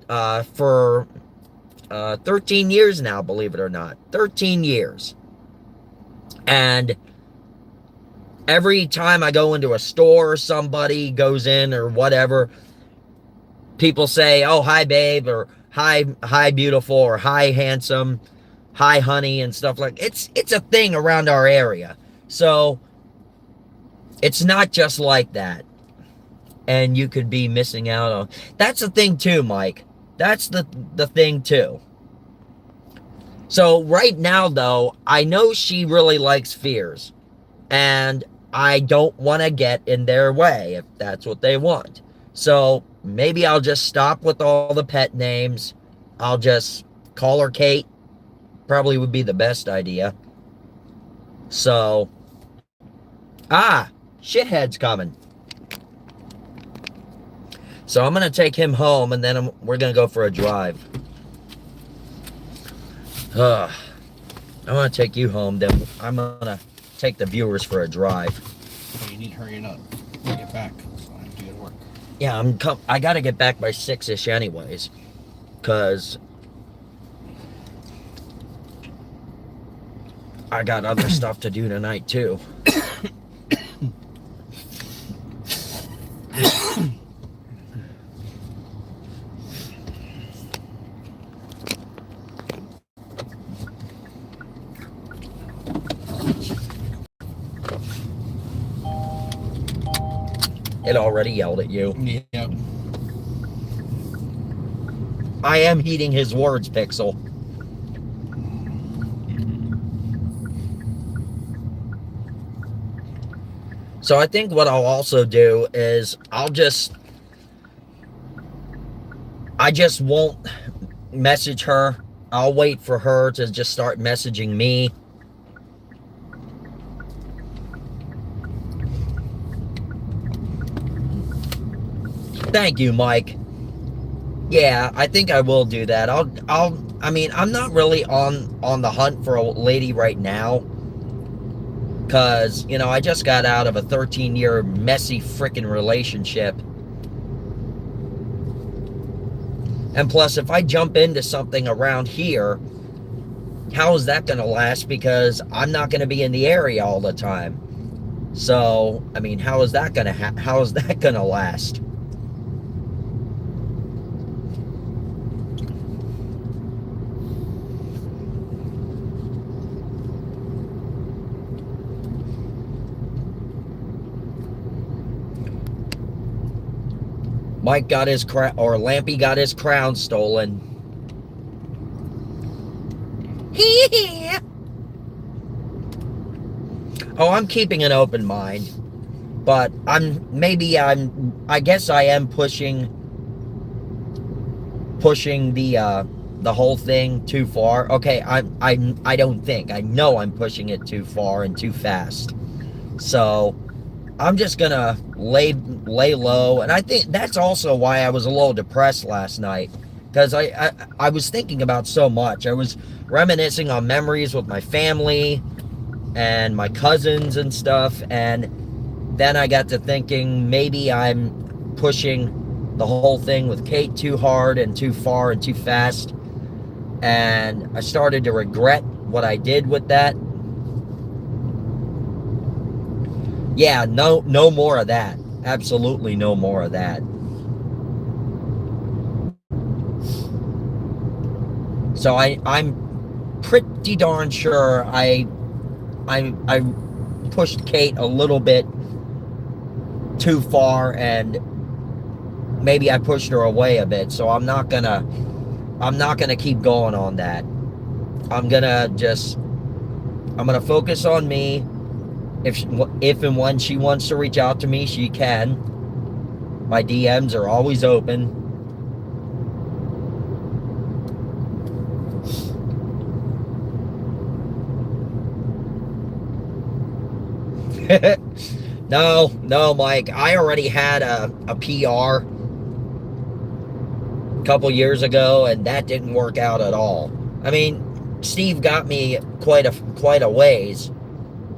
13 years now, believe it or not. 13 years. And Every time I go into a store, somebody goes in or whatever, people say, "Oh, hi, babe," or hi, beautiful," or "Hi, handsome," "Hi, honey," and stuff like it's a thing around our area. So it's not just like that. And you could be missing out on. That's the thing too, Mike. That's the thing too. So right now, though, I know she really likes Fears, and I don't want to get in their way if that's what they want. So maybe I'll just stop with all the pet names. I'll just call her Kate. Probably would be the best idea. So, shithead's coming. So I'm going to take him home, and then we're going to go for a drive. I want to take you home, then I'm going to take the viewers for a drive. Oh, you need to hurry it up. Get back, so I have to go to work. Yeah, I got to get back by 6-ish anyways, because I got other stuff to do tonight, too. It already yelled at you. Yep. I am heeding his words, Pixel. So I think what I'll also do is I just won't message her. I'll wait for her to just start messaging me. Thank you, Mike. Yeah, I think I will do that. I mean, I'm not really on the hunt for a lady right now. Because, you know, I just got out of a 13-year messy freaking relationship. And plus, if I jump into something around here, how is that going to last? Because I'm not going to be in the area all the time. So, I mean, how is that going to last? Mike got his Lampy got his crown stolen. Oh, I'm keeping an open mind, but I guess I am pushing the whole thing too far. Okay, I don't think. I know I'm pushing it too far and too fast. So I'm just gonna lay low, and I think that's also why I was a little depressed last night, because I was thinking about so much. I was reminiscing on memories with my family and my cousins and stuff, and then I got to thinking maybe I'm pushing the whole thing with Kate too hard and too far and too fast, and I started to regret what I did with that. Yeah, no more of that. Absolutely no more of that. So I'm pretty darn sure I pushed Kate a little bit too far, and maybe I pushed her away a bit. So I'm not gonna keep going on that. I'm gonna focus on me. If and when she wants to reach out to me, she can. My DMs are always open. No, Mike. I already had a PR a couple years ago, and that didn't work out at all. I mean, Steve got me quite a ways,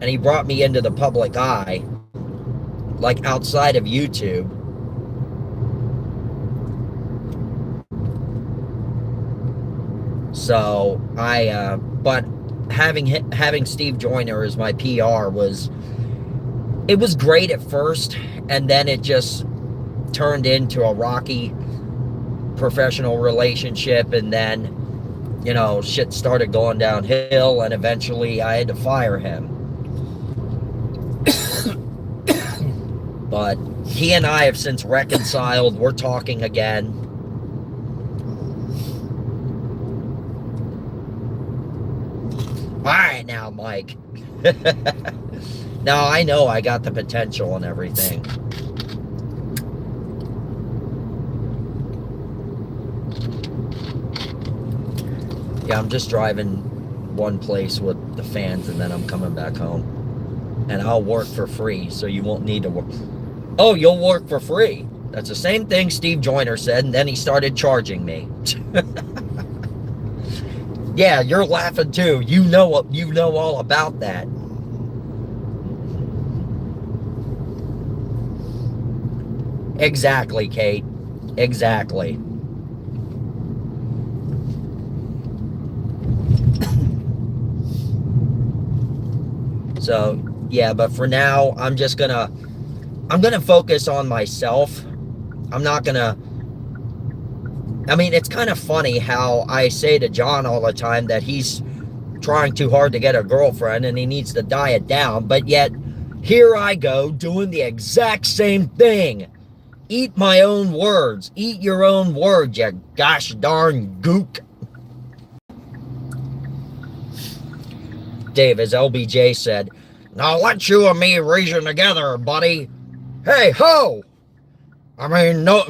and he brought me into the public eye, like outside of YouTube. So but having Steve Joyner as my PR was it was great at first, and then it just turned into a rocky professional relationship, and then, you know, shit started going downhill, and eventually I had to fire him. But he and I have since reconciled. We're talking again. All right now, Mike. Now I know I got the potential and everything. Yeah, I'm just driving one place with the fans, and then I'm coming back home. And I'll work for free, so you won't need to work. Oh, you'll work for free. That's the same thing Steve Joyner said, and then he started charging me. Yeah, you're laughing too. You know all about that. Exactly, Kate. Exactly. So, yeah, but for now, I'm gonna focus on myself. I'm not gonna, I mean, it's kind of funny how I say to John all the time that he's trying too hard to get a girlfriend and he needs to diet down, but yet here I go doing the exact same thing. Eat my own words. Eat your own words, you gosh darn gook. Dave, as LBJ said, now let you and me reason together, buddy. Hey, ho! I mean, no,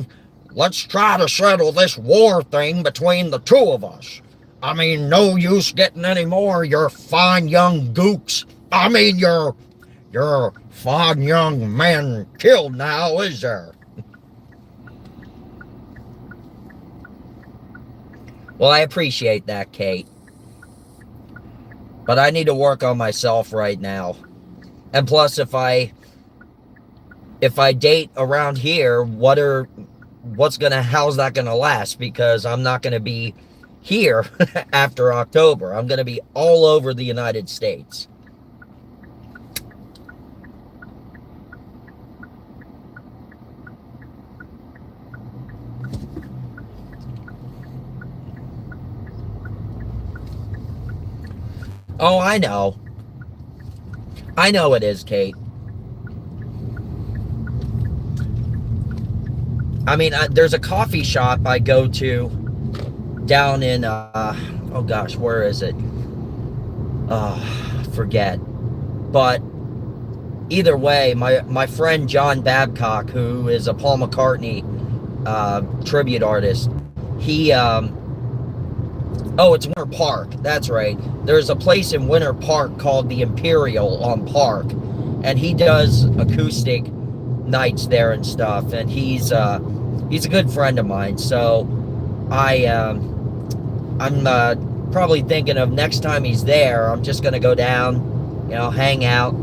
let's try to settle this war thing between the two of us. I mean, no use getting any more of your fine young gooks. I mean, your fine young men killed now, is there? Well, I appreciate that, Kate. But I need to work on myself right now. And plus, if I date around here, how's that gonna last? Because I'm not gonna be here after October. I'm gonna be all over the United States. Oh, I know. I know it is, Kate. I mean, there's a coffee shop I go to down in, oh gosh, where is it? Forget. But either way, my friend John Babcock, who is a Paul McCartney tribute artist, he, oh, it's Winter Park. That's right. There's a place in Winter Park called the Imperial on Park, and he does acoustic nights there and stuff. And he's a good friend of mine. So I'm probably thinking of next time he's there, I'm just gonna go down, you know, hang out.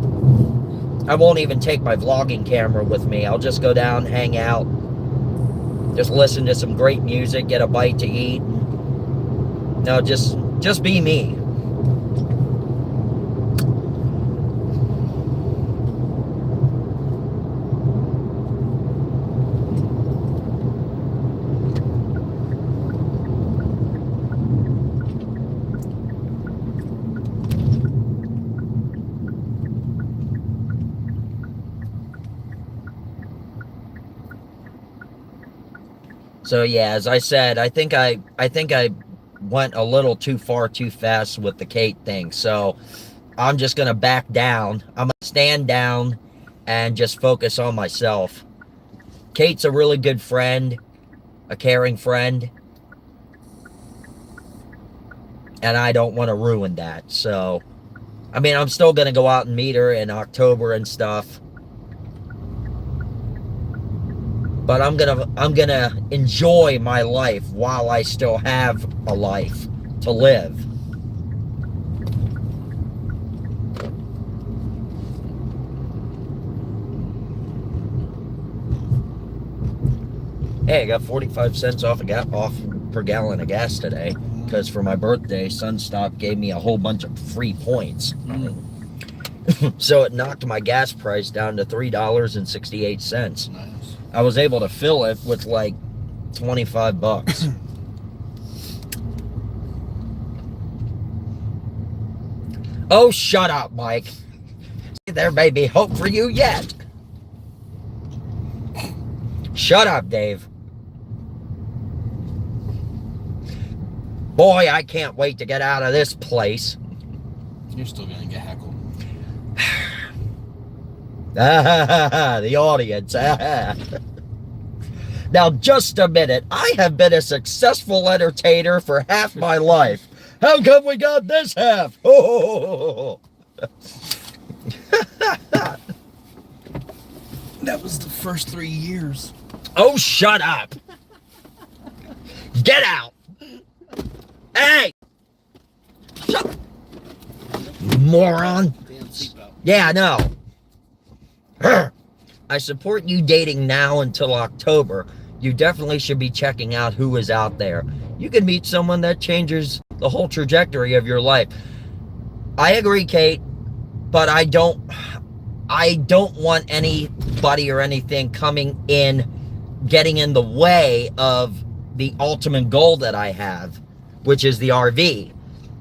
I won't even take my vlogging camera with me. I'll just go down, hang out, just listen to some great music, get a bite to eat. No, just be me. So yeah, as I said, I think I went a little too far too fast with the Kate thing. So I'm just gonna back down. I'm gonna stand down and just focus on myself. Kate's a really good friend, a caring friend, and I don't want to ruin that. So I mean, I'm still gonna go out and meet her in October and stuff. But I'm gonna enjoy my life while I still have a life to live. Hey, I got 45 cents off per gallon of gas today, because for my birthday, Sunstop gave me a whole bunch of free points. So it knocked my gas price down to $3.68. Nice. I was able to fill it with like 25 bucks. Oh, shut up, Mike. There may be hope for you yet. Shut up, Dave. Boy, I can't wait to get out of this place. You're still gonna get heckled. The audience. Now, just a minute. I have been a successful entertainer for half my life. How come we got this half? Oh. That was the first 3 years. Oh, shut up. Get out. Hey. Shut. Moron. Damn seatbelt. Yeah, I know. I support you dating now until October. You definitely should be checking out who is out there. You can meet someone that changes the whole trajectory of your life. I agree, Kate, but I don't want anybody or anything coming in, getting in the way of the ultimate goal that I have, which is the RV.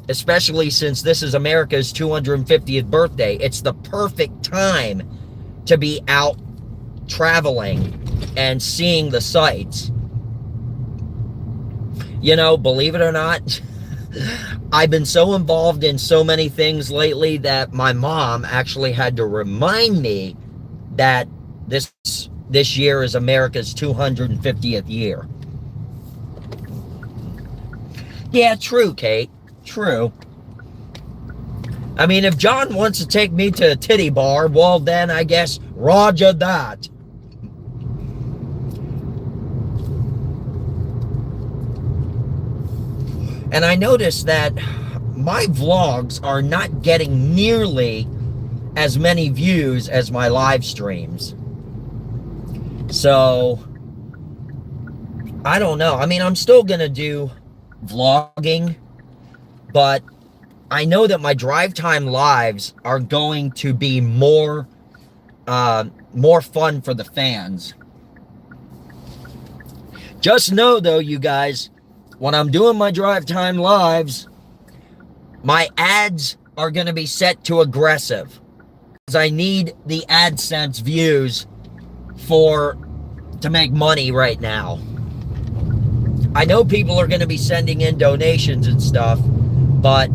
Especially since this is America's 250th birthday. It's the perfect time to be out traveling and seeing the sights. You know, believe it or not, I've been so involved in so many things lately that my mom actually had to remind me that this year is America's 250th year. Yeah, true, Kate. True. I mean, if John wants to take me to a titty bar, well, then I guess roger that. And I noticed that my vlogs are not getting nearly as many views as my live streams. So, I don't know. I mean, I'm still going to do vlogging, but I know that my drive time lives are going to be more fun for the fans. Just know, though, you guys, when I'm doing my drive time lives, my ads are going to be set to aggressive, because I need the AdSense views to make money right now. I know people are going to be sending in donations and stuff, but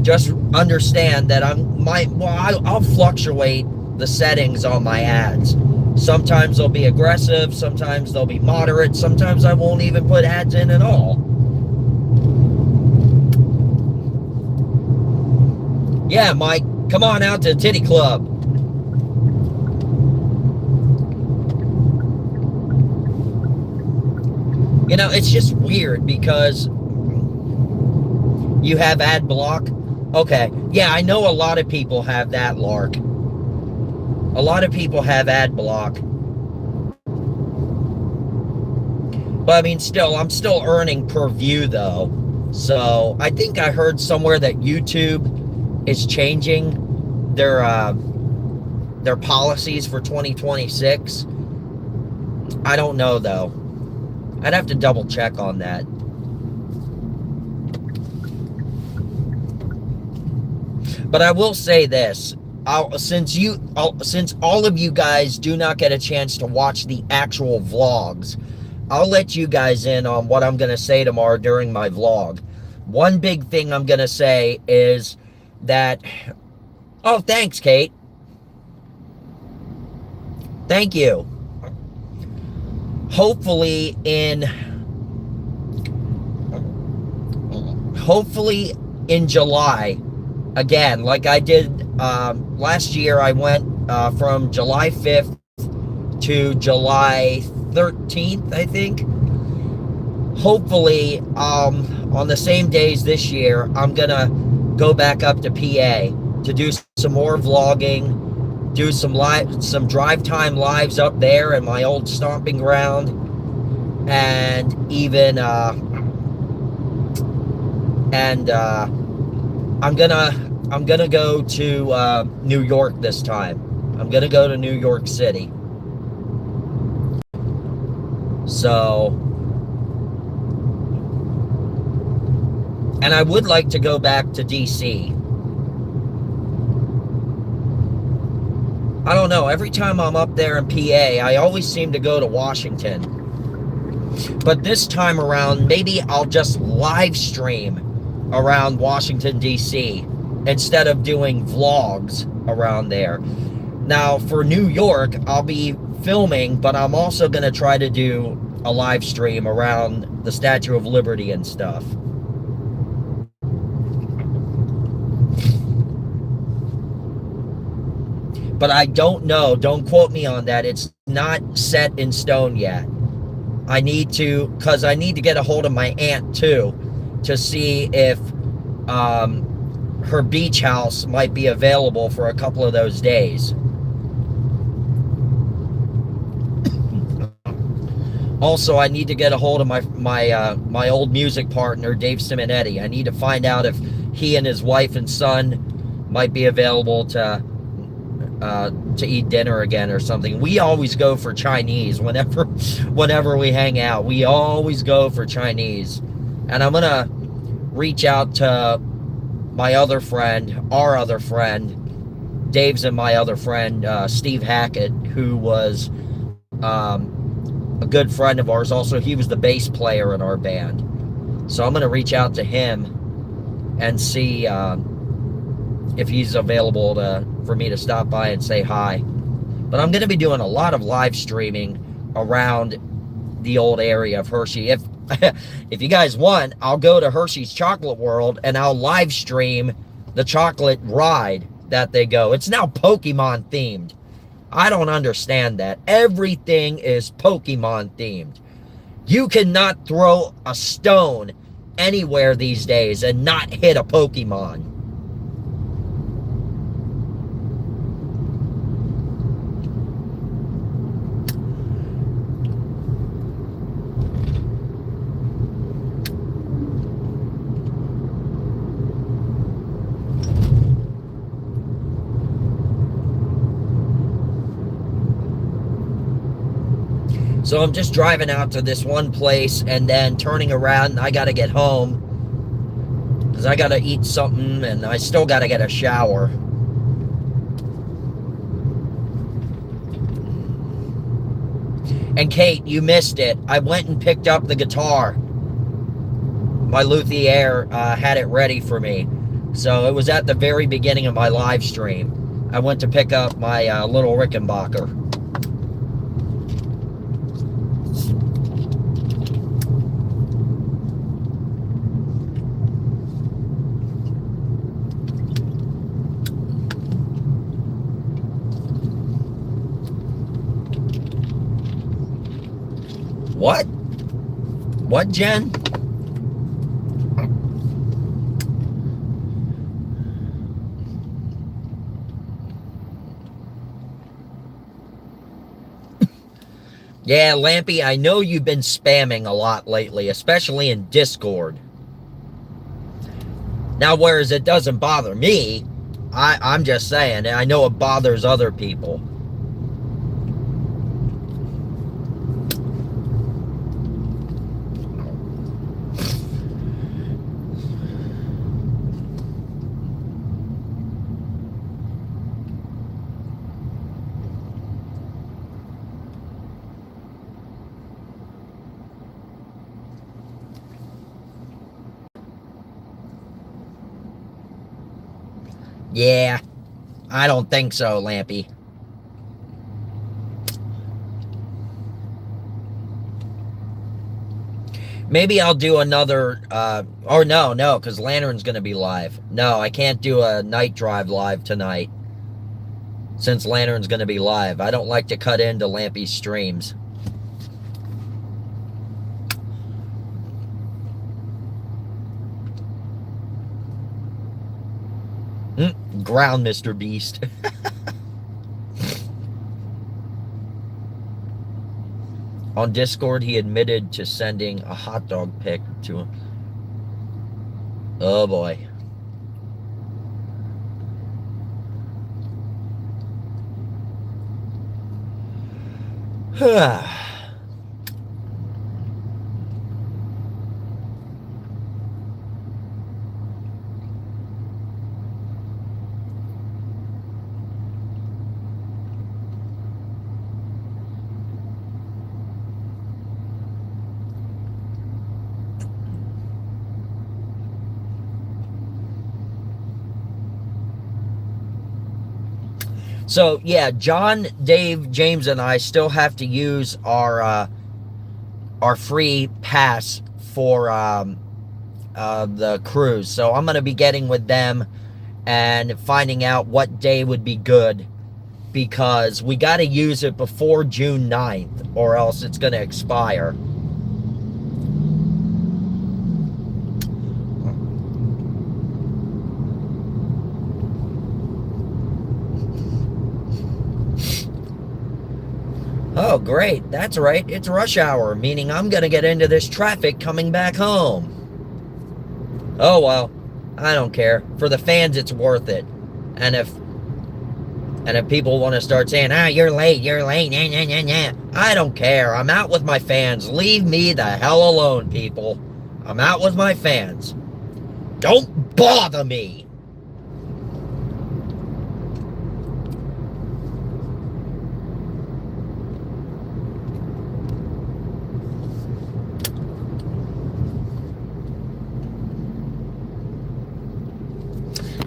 just understand that I'll fluctuate the settings on my ads. Sometimes they'll be aggressive, sometimes they'll be moderate, sometimes I won't even put ads in at all. Yeah, Mike, come on out to the titty club. You know, it's just weird because you have ad block. Okay, yeah, I know a lot of people have that, Lark. A lot of people have ad block. But I mean, I'm still earning per view though. So I think I heard somewhere that YouTube is changing their policies for 2026. I don't know though. I'd have to double check on that. But I will say this. Since all of you guys do not get a chance to watch the actual vlogs, I'll let you guys in on what I'm going to say tomorrow during my vlog. One big thing I'm going to say is that... Oh, thanks, Kate. Thank you. Hopefully in July, again, like I did last year, I went from July 5th to July 13th, I think. Hopefully, on the same days this year, I'm gonna go back up to PA to do some more vlogging, do some drive time lives up there in my old stomping ground, and even I'm gonna I'm gonna go to New York this time. I'm gonna go to New York City. So, and I would like to go back to DC. I don't know, every time I'm up there in PA, I always seem to go to Washington. But this time around, maybe I'll just live stream around Washington, D.C. instead of doing vlogs around there. Now, for New York, I'll be filming, but I'm also going to try to do a live stream around the Statue of Liberty and stuff. But I don't know. Don't quote me on that. It's not set in stone yet. I need to, because I need to get a hold of my aunt too, to see if her beach house might be available for a couple of those days. Also, I need to get a hold of my old music partner, Dave Simonetti. I need to find out if he and his wife and son might be available to eat dinner again or something. We always go for Chinese whenever we hang out. We always go for Chinese. And I'm gonna reach out to my other friend, our other friend, Dave's and my other friend, Steve Hackett, who was a good friend of ours. Also, he was the bass player in our band. So I'm gonna reach out to him and see if he's available for me to stop by and say hi. But I'm going to be doing a lot of live streaming around the old area of Hershey. If you guys want, I'll go to Hershey's Chocolate World and I'll live stream the chocolate ride that they go. It's now Pokemon themed. I don't understand that. Everything is Pokemon themed. You cannot throw a stone anywhere these days and not hit a Pokemon. So I'm just driving out to this one place and then turning around, and I got to get home because I got to eat something and I still got to get a shower. And Kate, you missed it. I went and picked up the guitar. My luthier had it ready for me. So it was at the very beginning of my live stream. I went to pick up my little Rickenbacker. What? What, Jen? Yeah, Lampy, I know you've been spamming a lot lately, especially in Discord. Now, whereas it doesn't bother me, I'm just saying, I know it bothers other people. Yeah, I don't think so, Lampy. Maybe I'll do another, or no, because Lantern's going to be live. No, I can't do a night drive live tonight, since Lantern's going to be live. I don't like to cut into Lampy's streams. Ground, Mr. Beast. On Discord, he admitted to sending a hot dog pic to him. Oh, boy. So yeah, John, Dave, James, and I still have to use our free pass for the cruise. So I'm gonna be getting with them and finding out what day would be good, because we got to use it before June 9th or else it's gonna expire. Oh, great. That's right. It's rush hour, meaning I'm going to get into this traffic coming back home. Oh, well, I don't care. For the fans, it's worth it. And if people want to start saying, you're late, nah, nah, nah, nah, I don't care. I'm out with my fans. Leave me the hell alone, people. I'm out with my fans. Don't bother me.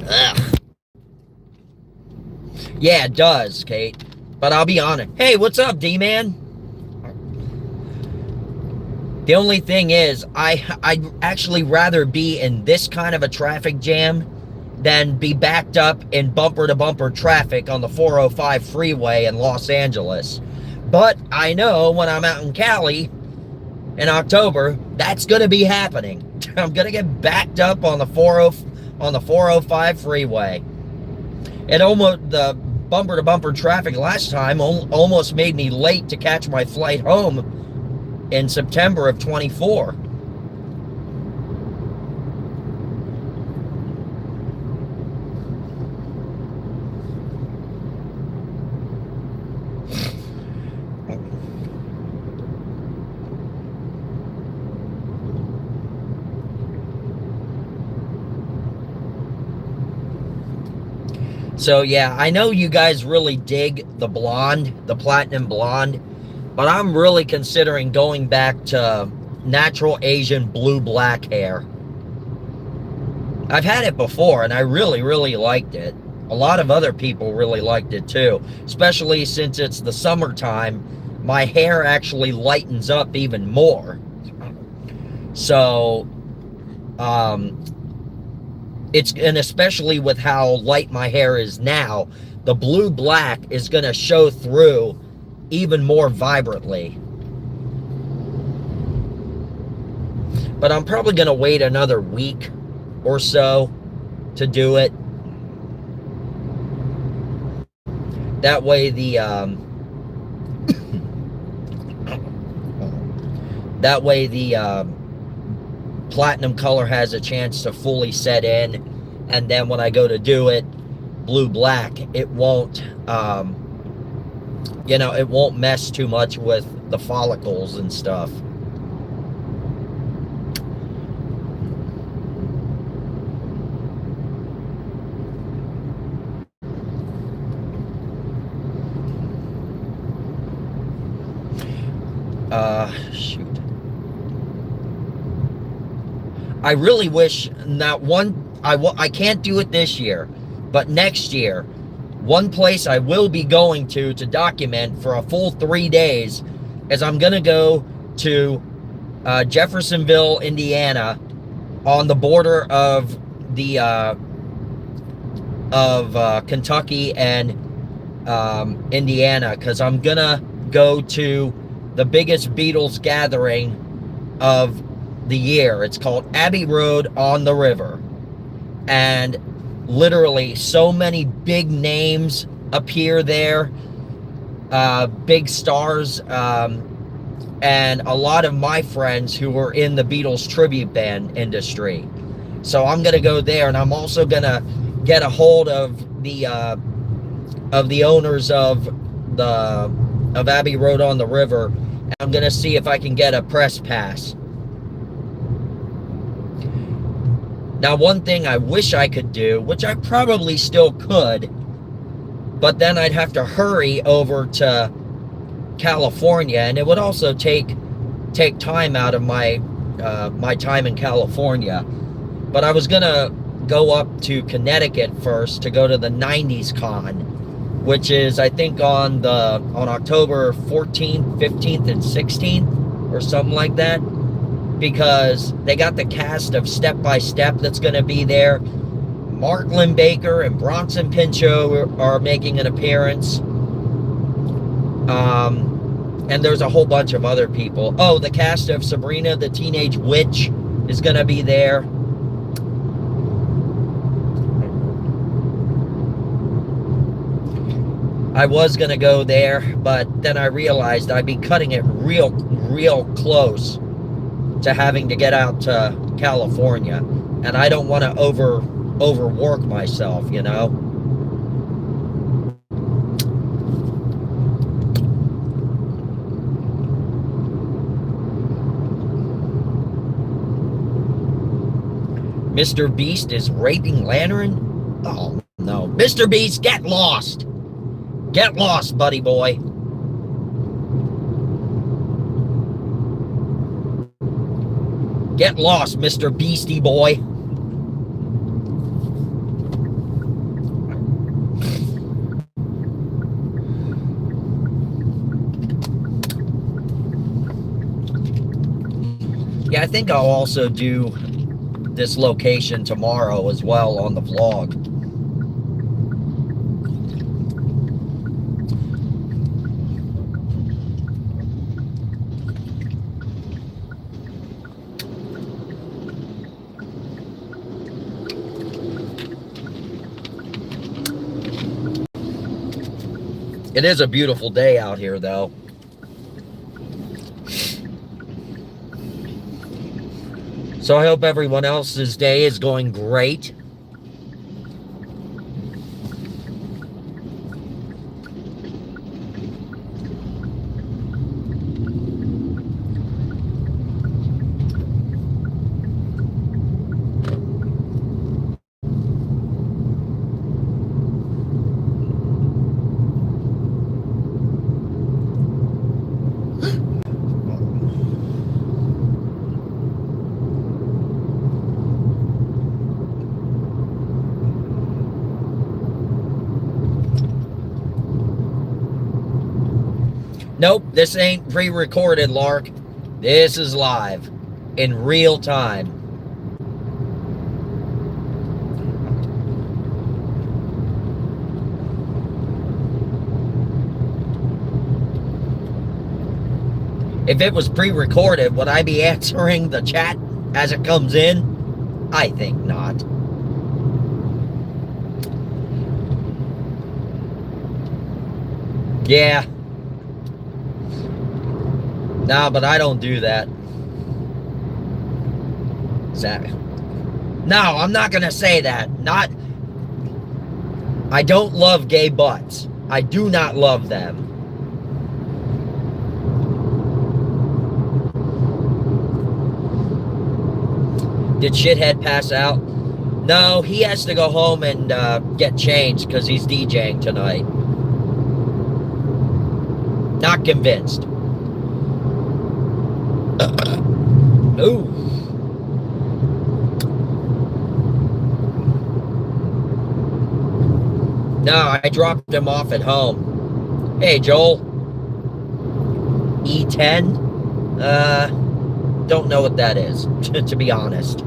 Ugh. Yeah, it does, Kate. But I'll be honest. Hey, what's up, D-Man? The only thing is, I'd actually rather be in this kind of a traffic jam than be backed up in bumper-to-bumper traffic on the 405 freeway in Los Angeles. But I know when I'm out in Cali in October, that's going to be happening. I'm going to get backed up on the 405 freeway. The bumper-to-bumper traffic last time almost made me late to catch my flight home in September of 24. So yeah, I know you guys really dig the blonde, the platinum blonde, but I'm really considering going back to natural Asian blue-black hair. I've had it before, and I really, really liked it. A lot of other people really liked it too, especially since it's the summertime. My hair actually lightens up even more. So, and especially with how light my hair is now, the blue-black is going to show through even more vibrantly. But I'm probably going to wait another week or so to do it. That way the platinum color has a chance to fully set in, and then when I go to do it blue-black, it won't it won't mess too much with the follicles and stuff. Shoot. I really wish that I can't do it this year, but next year, one place I will be going to document for a full 3 days is I'm going to go to Jeffersonville, Indiana, on the border of the Kentucky and Indiana, because I'm going to go to the biggest Beatles gathering of the year. It's called Abbey Road on the River, and literally so many big names appear there, big stars, and a lot of my friends who were in the Beatles tribute band industry. So I'm gonna go there, and I'm also gonna get a hold of the owners of of Abbey Road on the River. And I'm going to see if I can get a press pass. Now, one thing I wish I could do, which I probably still could, but then I'd have to hurry over to California, and it would also take time out of my my time in California. But I was gonna go up to Connecticut first to go to the 90s Con, which is I think on October 14th, 15th, and 16th or something like that, because they got the cast of Step by Step that's gonna be there. Mark Linn-Baker and Bronson Pinchot are making an appearance. And there's a whole bunch of other people. Oh, the cast of Sabrina the Teenage Witch is going to be there. I was going to go there, but then I realized I'd be cutting it real close to having to get out to California. And I don't want to overwork myself, you know? Mr. Beast is raping Lantern? Oh, no. Mr. Beast, get lost! Get lost, buddy boy. Get lost, Mr. Beastie boy. Yeah, I think I'll also do this location tomorrow as well on the vlog. It is a beautiful day out here, though. So I hope everyone else's day is going great. Nope, this ain't pre-recorded, Lark. This is live, in real time. If it was pre-recorded, would I be answering the chat as it comes in? I think not. Yeah. No, but I don't do that. No, I'm not gonna say that. I don't love gay butts. I do not love them. Did Shithead pass out? No, he has to go home and get changed because he's DJing tonight. Not convinced. Ooh. No, I dropped him off at home. Hey, Joel. E10? Don't know what that is, to be honest.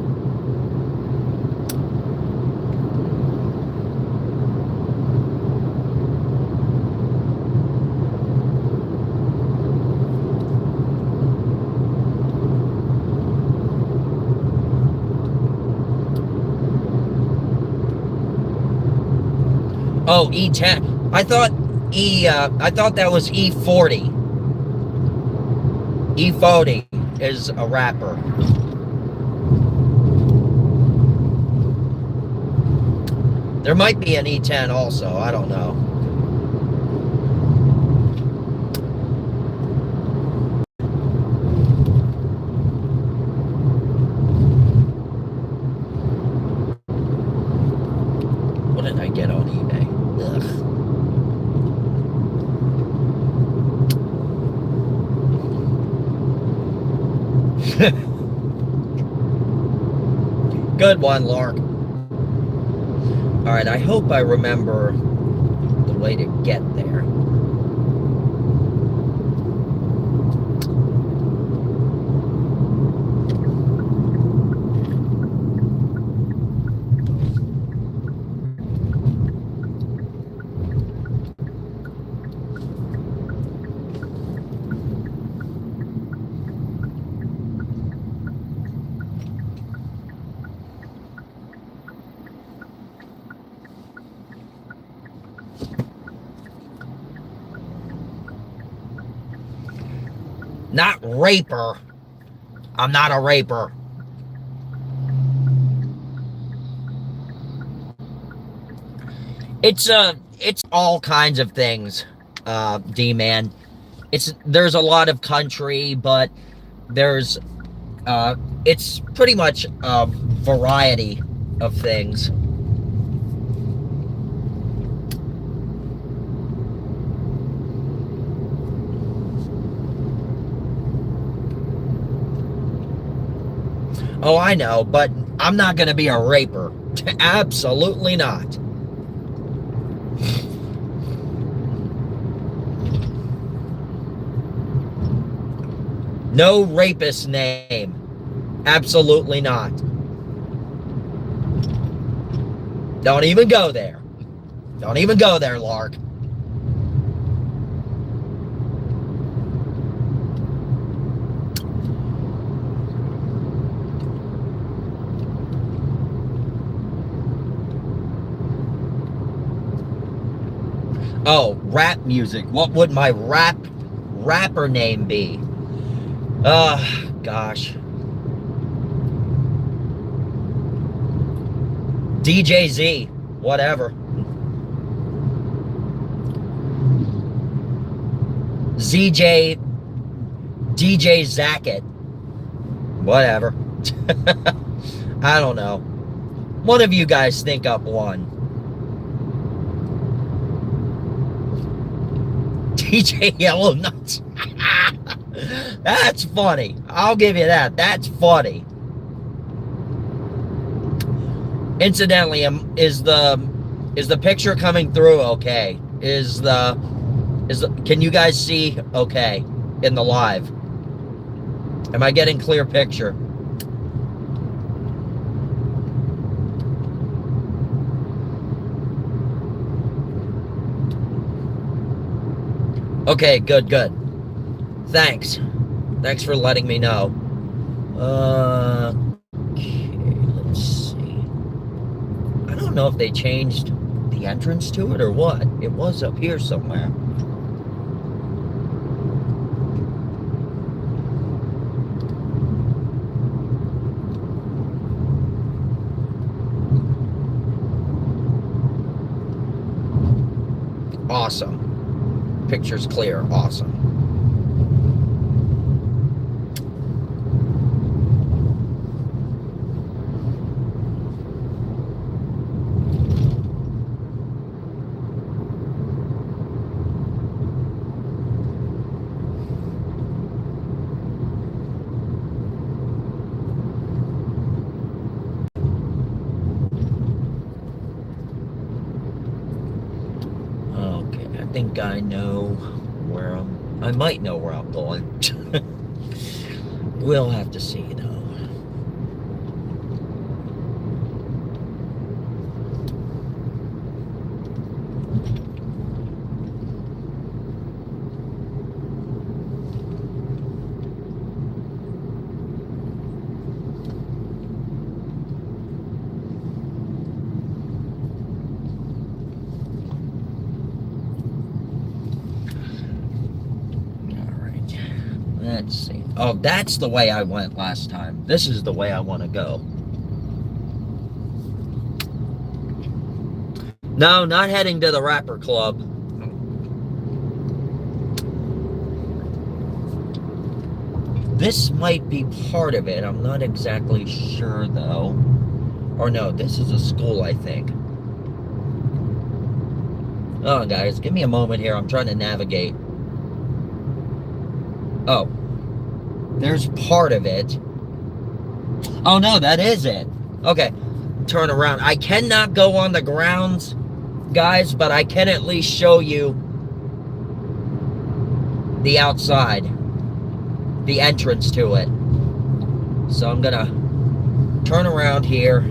Oh, E10. I thought that was E40. E40 is a rapper. There might be an E10 also. I don't know. Good one, Lark. Alright, I hope I remember the way to get there. Not raper. I'm not a raper. It's all kinds of things, D-Man. There's a lot of country, but there's it's pretty much a variety of things. Oh, I know, but I'm not going to be a raper. Absolutely not. No rapist name. Absolutely not. Don't even go there. Don't even go there, Lark. Oh, rap music. What would my rapper name be? Gosh. DJ Z. Whatever. ZJ. DJ Zacket. Whatever. I don't know. One of you guys think up one. DJ Yellow Nuts. That's funny. I'll give you that. That's funny. Incidentally, is the picture coming through okay? Can you guys see okay in the live? Am I getting clear picture? Okay, good. Thanks. Thanks for letting me know. Okay, let's see. I don't know if they changed the entrance to it or what. It was up here somewhere. Awesome. Picture's clear. Awesome. Okay, I think I know I might know where I'm going. We'll have to see, though. Let's see. Oh, that's the way I went last time. This is the way I want to go. No, not heading to the Rapper Club. This might be part of it. I'm not exactly sure, though. Or no, this is a school, I think. Oh, guys, give me a moment here. I'm trying to navigate. Oh. There's part of it. Oh no, that is it. Okay, turn around. I cannot go on the grounds, guys, but I can at least show you the outside, the entrance to it. So I'm gonna turn around here.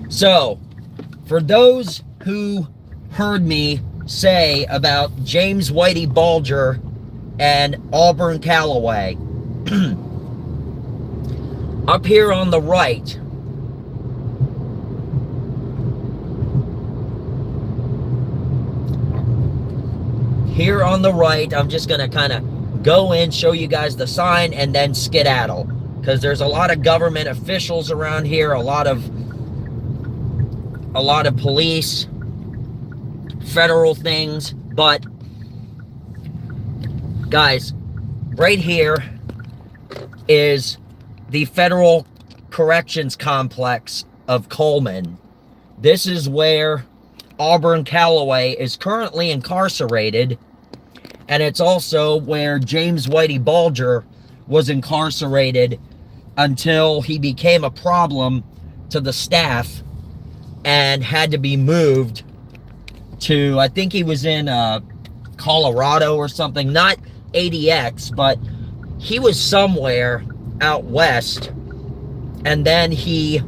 So, for those who heard me say about James Whitey Bulger and Auburn Calloway, up here on the right, I'm just going to kind of go in, show you guys the sign, and then skedaddle. Because there's a lot of government officials around here, a lot of police, federal things. But, guys, right here is the Federal Corrections Complex of Coleman. This is where Auburn Calloway is currently incarcerated, and it's also where James Whitey Bulger was incarcerated until he became a problem to the staff and had to be moved to, I think he was in Colorado or something, not ADX, but he was somewhere out west, and then he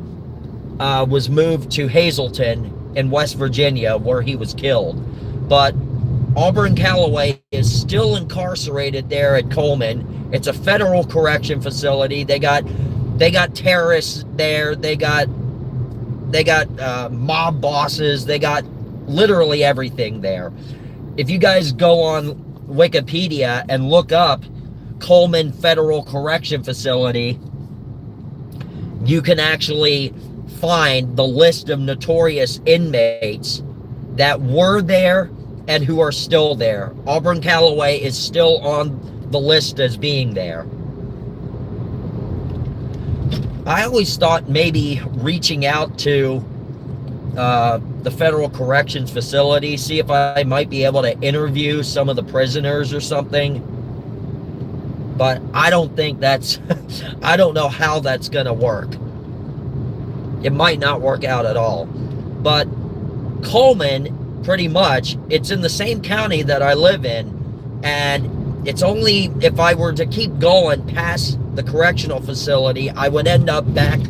was moved to Hazleton in West Virginia, where he was killed. But Auburn Calloway is still incarcerated there at Coleman. It's a federal correction facility. They got terrorists there. They got mob bosses. They got literally everything there. If you guys go on Wikipedia and look up Coleman Federal Correction Facility, you can actually find the list of notorious inmates that were there and who are still there. Auburn Calloway is still on the list as being there. I always thought maybe reaching out to the Federal Corrections Facility, see if I might be able to interview some of the prisoners or something. But I don't think that's, I don't know how that's going to work. It might not work out at all. But Coleman, pretty much, it's in the same county that I live in, and it's only, if I were to keep going past the correctional facility, I would end up back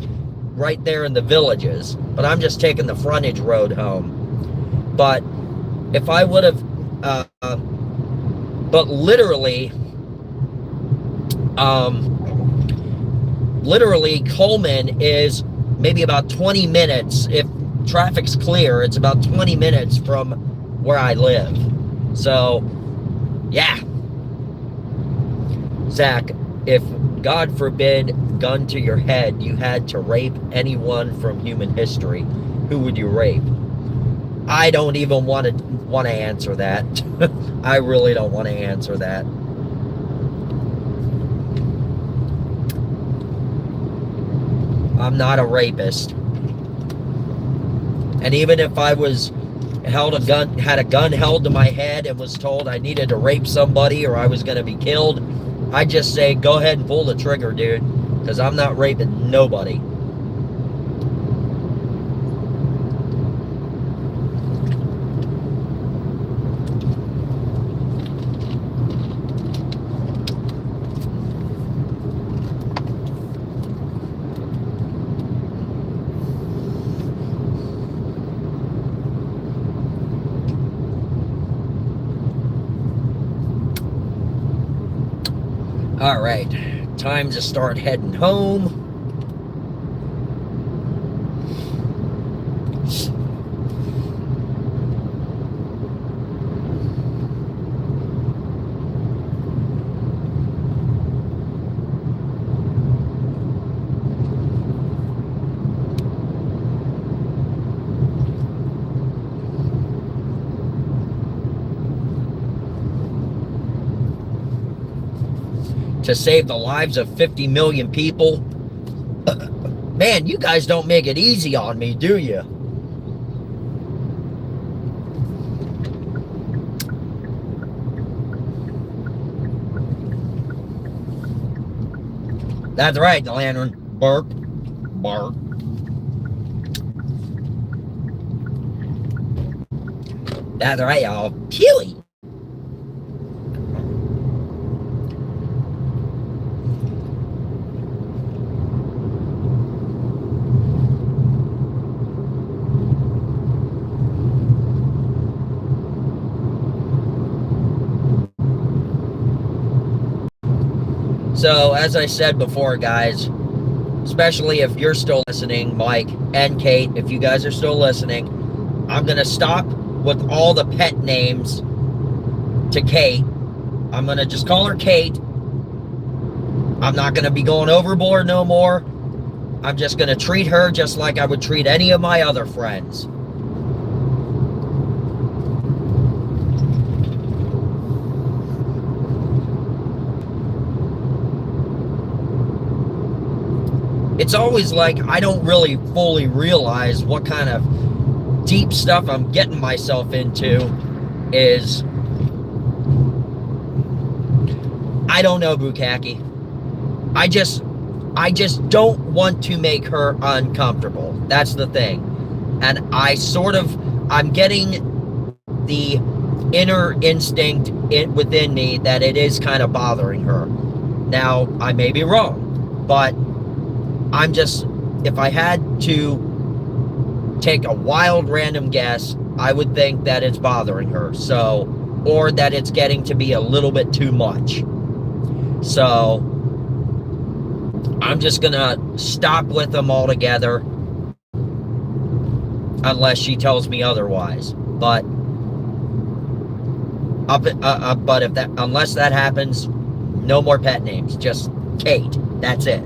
right there in the Villages. But I'm just taking the frontage road home. But if I would have, but literally Coleman is maybe about 20 minutes. If traffic's clear, it's about 20 minutes from where I live. So, yeah. Zach, if, God forbid, gun to your head, you had to rape anyone from human history, who would you rape? I don't even want to answer that. I really don't want to answer that. I'm not a rapist. And even if I was had a gun held to my head and was told I needed to rape somebody or I was going to be killed, I'd just say, go ahead and pull the trigger, dude, because I'm not raping nobody. All right, time to start heading home. To save the lives of 50 million people. Man, you guys don't make it easy on me, do you? That's right, the lantern. Bark. Bark. That's right, y'all. Pewy. So, as I said before, guys, especially if you're still listening, Mike and Kate, if you guys are still listening, I'm going to stop with all the pet names to Kate. I'm going to just call her Kate. I'm not going to be going overboard no more. I'm just going to treat her just like I would treat any of my other friends. It's always like I don't really fully realize what kind of deep stuff I'm getting myself into is, I don't know, Bukaki. I just don't want to make her uncomfortable. That's the thing. And I'm getting the inner instinct within me that it is kind of bothering her. Now, I may be wrong, but if I had to take a wild random guess, I would think that it's bothering her. So, or that it's getting to be a little bit too much. So, I'm just gonna stop with them altogether unless she tells me otherwise. But unless that happens, no more pet names. Just Kate. That's it.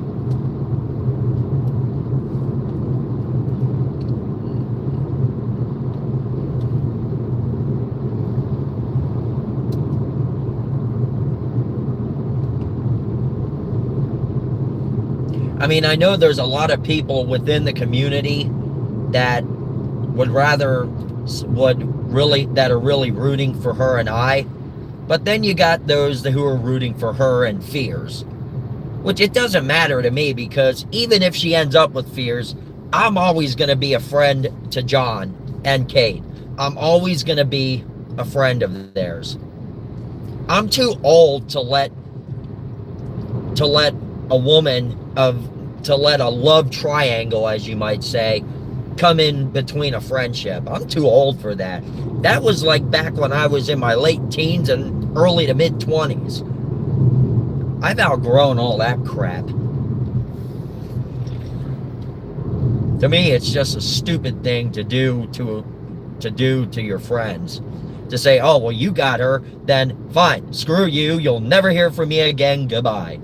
I mean, I know there's a lot of people within the community that that are really rooting for her and I. But then you got those who are rooting for her and Fears. Which it doesn't matter to me, because even if she ends up with Fears, I'm always going to be a friend to John and Kate. I'm always going to be a friend of theirs. I'm too old to let a love triangle, as you might say, come in between a friendship. I'm too old for that. That was like back when I was in my late teens and early to mid 20s. I've outgrown all that crap. To me, it's just a stupid thing to do to your friends. To say, oh, well, you got her, then fine, screw you, you'll never hear from me again, goodbye.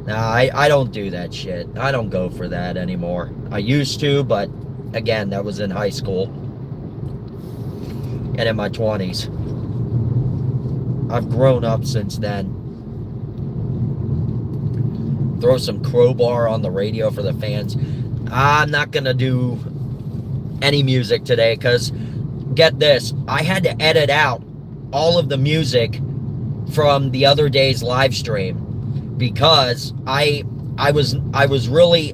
Nah, I don't do that shit. I don't go for that anymore. I used to, but again, that was in high school and in my 20s. I've grown up since then. Throw some Crowbar on the radio for the fans. I'm not going to do any music today because, get this, I had to edit out all of the music from the other day's live stream. Because I was really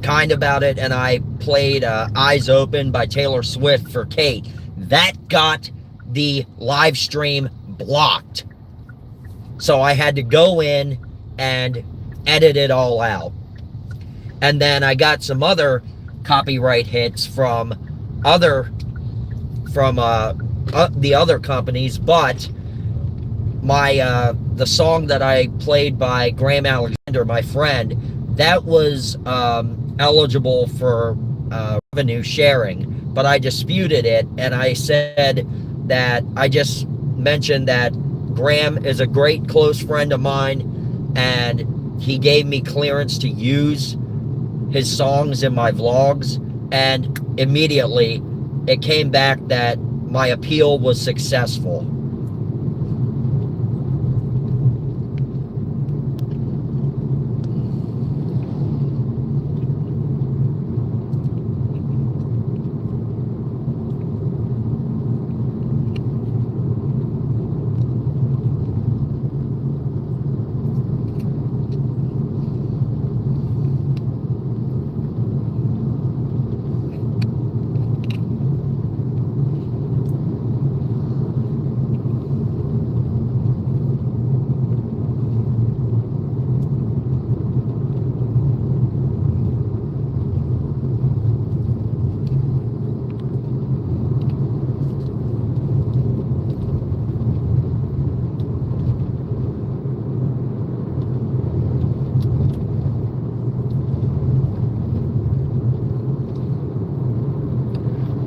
kind about it, and I played Eyes Open by Taylor Swift for Kate. That got the live stream blocked. So I had to go in and edit it all out. And then I got some other copyright hits from the other companies, but the song that I played by Graham Alexander, my friend, that was eligible for revenue sharing, but I disputed it, and I said that I just mentioned that Graham is a great close friend of mine, and he gave me clearance to use his songs in my vlogs, and immediately it came back that my appeal was successful.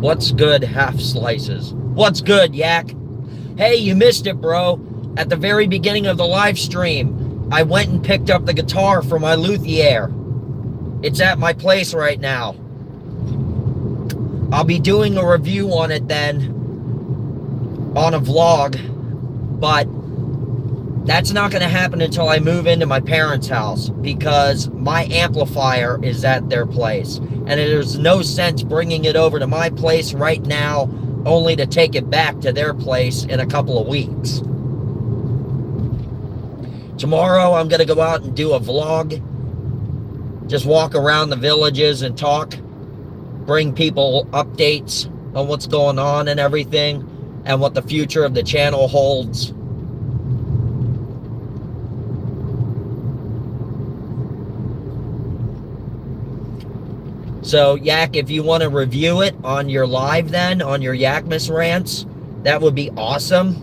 What's good, half slices? What's good, Yak? Hey, you missed it, bro. At the very beginning of the live stream, I went and picked up the guitar for my luthier. It's at my place right now. I'll be doing a review on it then, on a vlog, but that's not going to happen until I move into my parents' house, because my amplifier is at their place. And there's no sense bringing it over to my place right now, only to take it back to their place in a couple of weeks. Tomorrow, I'm going to go out and do a vlog. Just walk around the villages and talk. Bring people updates on what's going on and everything, and what the future of the channel holds. So, Yak, if you want to review it on your live then, on your Yakmas rants, that would be awesome.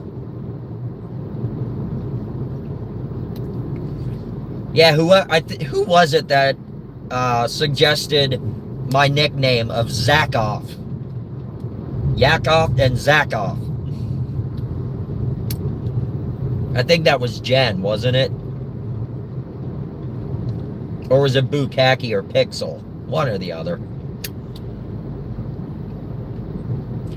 Yeah, who was it that suggested my nickname of Zakoff? Yakov and Zakoff. I think that was Jen, wasn't it? Or was it Bukaki or Pixel? One or the other.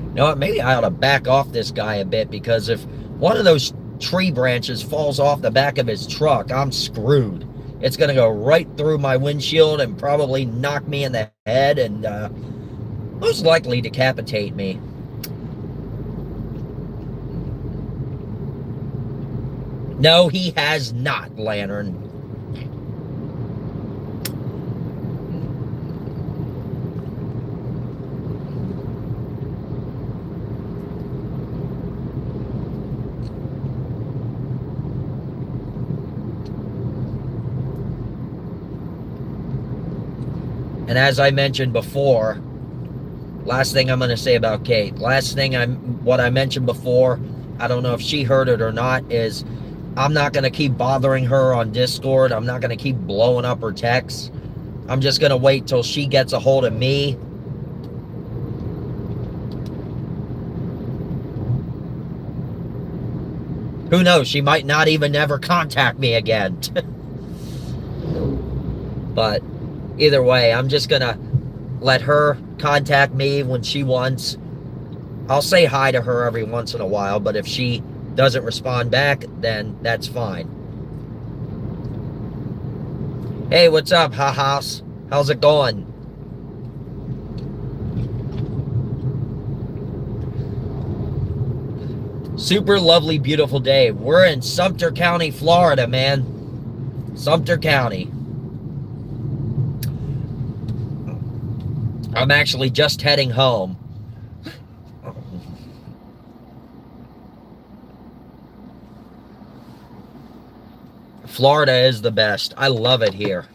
You know what? Maybe I ought to back off this guy a bit, because if one of those tree branches falls off the back of his truck, I'm screwed. It's going to go right through my windshield and probably knock me in the head and most likely decapitate me. No, he has not, Lantern. And as I mentioned before, last thing I'm going to say about Kate, what I mentioned before, I don't know if she heard it or not, is I'm not going to keep bothering her on Discord. I'm not going to keep blowing up her texts. I'm just going to wait till she gets a hold of me. Who knows? She might not even ever contact me again. But either way, I'm just going to let her contact me when she wants. I'll say hi to her every once in a while, but if she doesn't respond back, then that's fine. Hey, what's up, Ha-House? How's it going? Super lovely, beautiful day. We're in Sumter County, Florida, man. Sumter County. I'm actually just heading home. Florida is the best. I love it here.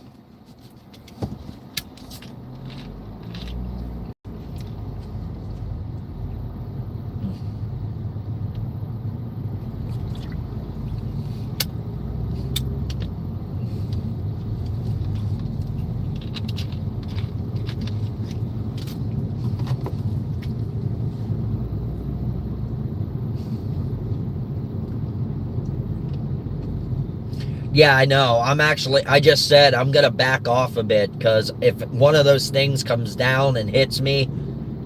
Yeah, I know. I just said I'm going to back off a bit, because if one of those things comes down and hits me,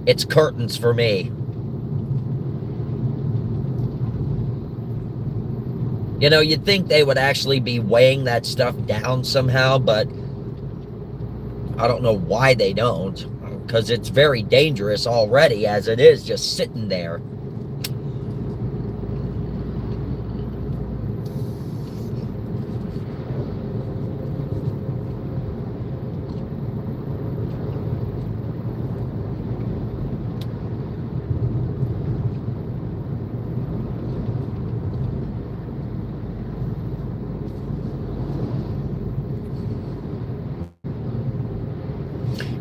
it's curtains for me. You know, you'd think they would actually be weighing that stuff down somehow, but I don't know why they don't, because it's very dangerous already as it is, just sitting there.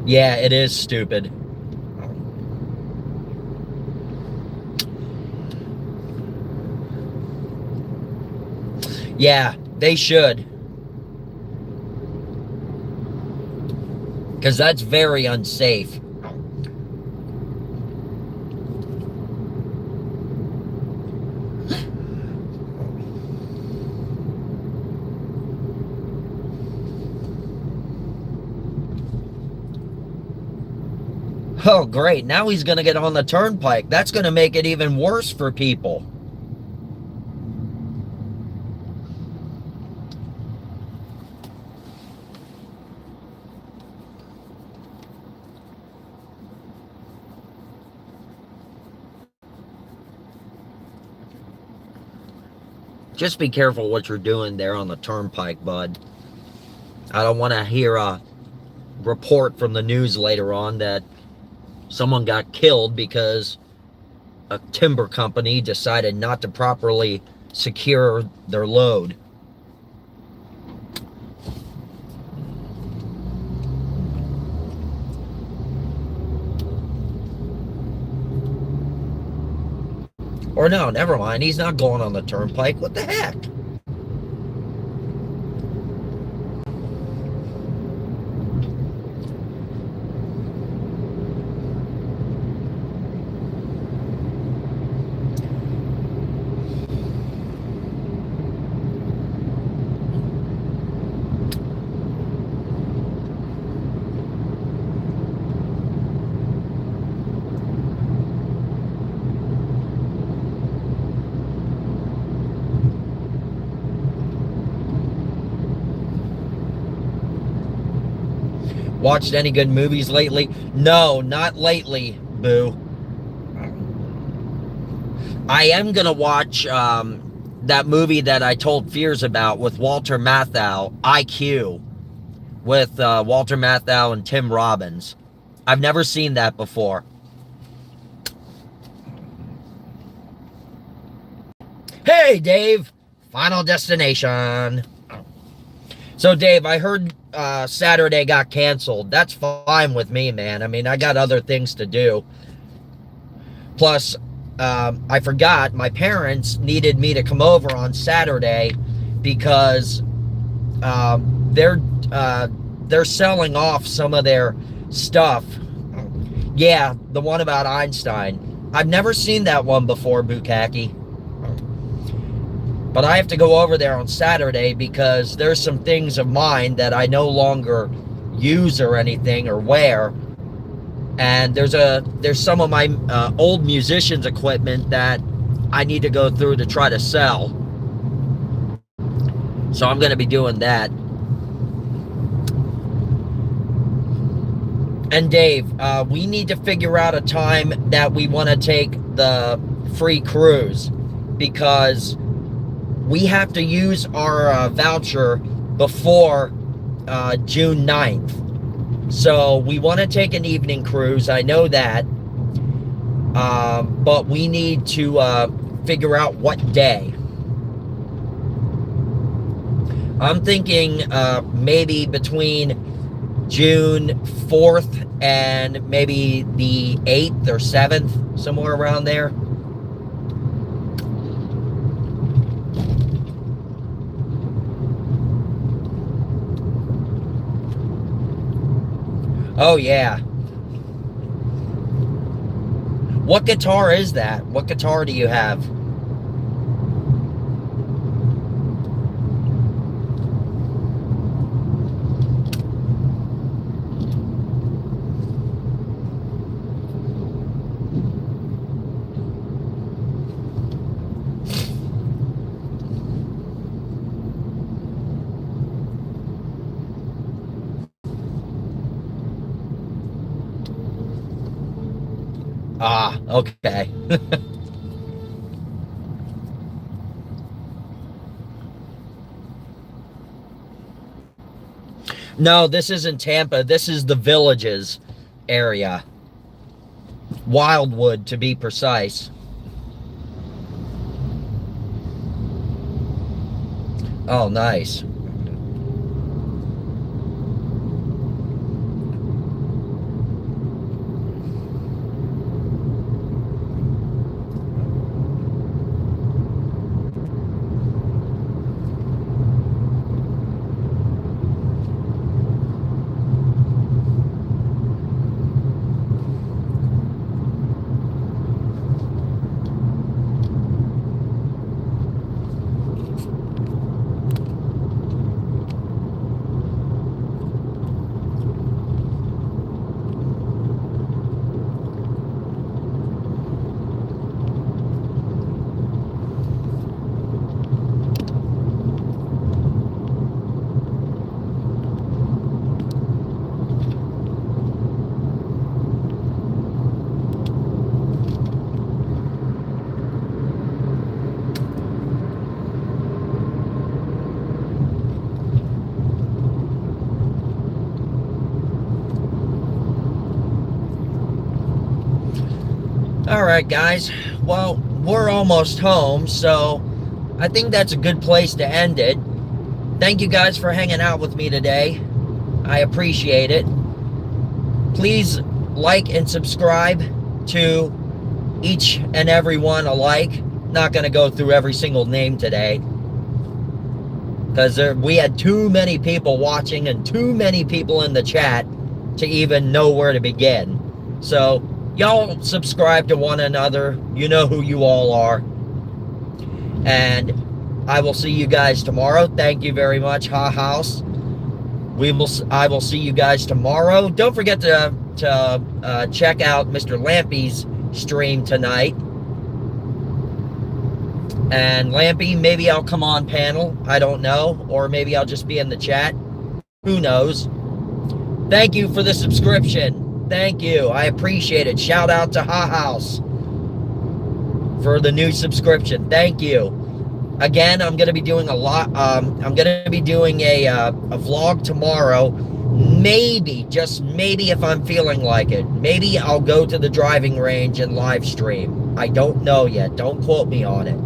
Yeah, it is stupid. Yeah, they should. Because that's very unsafe. Oh, great. Now he's going to get on the turnpike. That's going to make it even worse for people. Just be careful what you're doing there on the turnpike, bud. I don't want to hear a report from the news later on that someone got killed because a timber company decided not to properly secure their load. Or no, never mind. He's not going on the turnpike. What the heck? Watched any good movies lately? No, not lately, boo. I am going to watch that movie that I told Fears about with Walter Matthau, IQ, with Walter Matthau and Tim Robbins. I've never seen that before. Hey, Dave. Final Destination. So, Dave, I heard Saturday got canceled. That's fine with me, man. I mean, I got other things to do. Plus, I forgot my parents needed me to come over on Saturday because they're selling off some of their stuff. Yeah, the one about Einstein. I've never seen that one before, Bukaki. But I have to go over there on Saturday because there's some things of mine that I no longer use or anything or wear. And there's some of my old musicians' equipment that I need to go through to try to sell. So I'm going to be doing that. And Dave, we need to figure out a time that we want to take the free cruise because we have to use our voucher before June 9th. So we want to take an evening cruise. I know that. But we need to figure out what day. I'm thinking maybe between June 4th and maybe the 8th or 7th, somewhere around there. Oh, yeah. What guitar is that? What guitar do you have? Ah, okay. No, this isn't Tampa. This is the Villages area. Wildwood, to be precise. Oh, nice. All right, guys. Well, we're almost home, so I think that's a good place to end it. Thank you guys for hanging out with me today. I appreciate it. Please like and subscribe to each and every one alike. Not going to go through every single name today, because we had too many people watching and too many people in the chat to even know where to begin. So y'all subscribe to one another. You know who you all are. And I will see you guys tomorrow. Thank you very much, Ha House. I will see you guys tomorrow. Don't forget to check out Mr. Lampy's stream tonight. And Lampy, maybe I'll come on panel. I don't know. Or maybe I'll just be in the chat. Who knows? Thank you for the subscription. Thank you. I appreciate it. Shout out to Ha House for the new subscription. Thank you. Again, I'm going to be doing a lot. I'm going to be doing a vlog tomorrow. Maybe, just maybe, if I'm feeling like it, maybe I'll go to the driving range and live stream. I don't know yet. Don't quote me on it.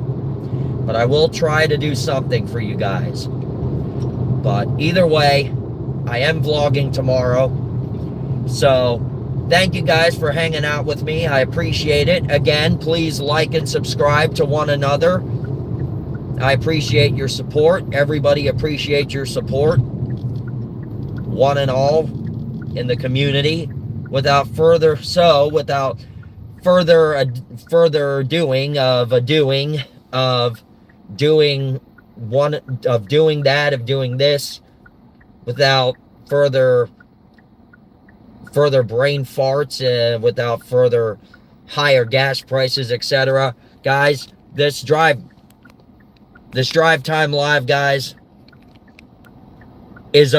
But I will try to do something for you guys. But either way, I am vlogging tomorrow. So thank you guys for hanging out with me. I appreciate it. Again, please like and subscribe to one another. I appreciate your support. Everybody appreciate your support. One and all in the community. Without further doing this, without further brain farts, without further higher gas prices, etc. Guys, this drive time live, guys, is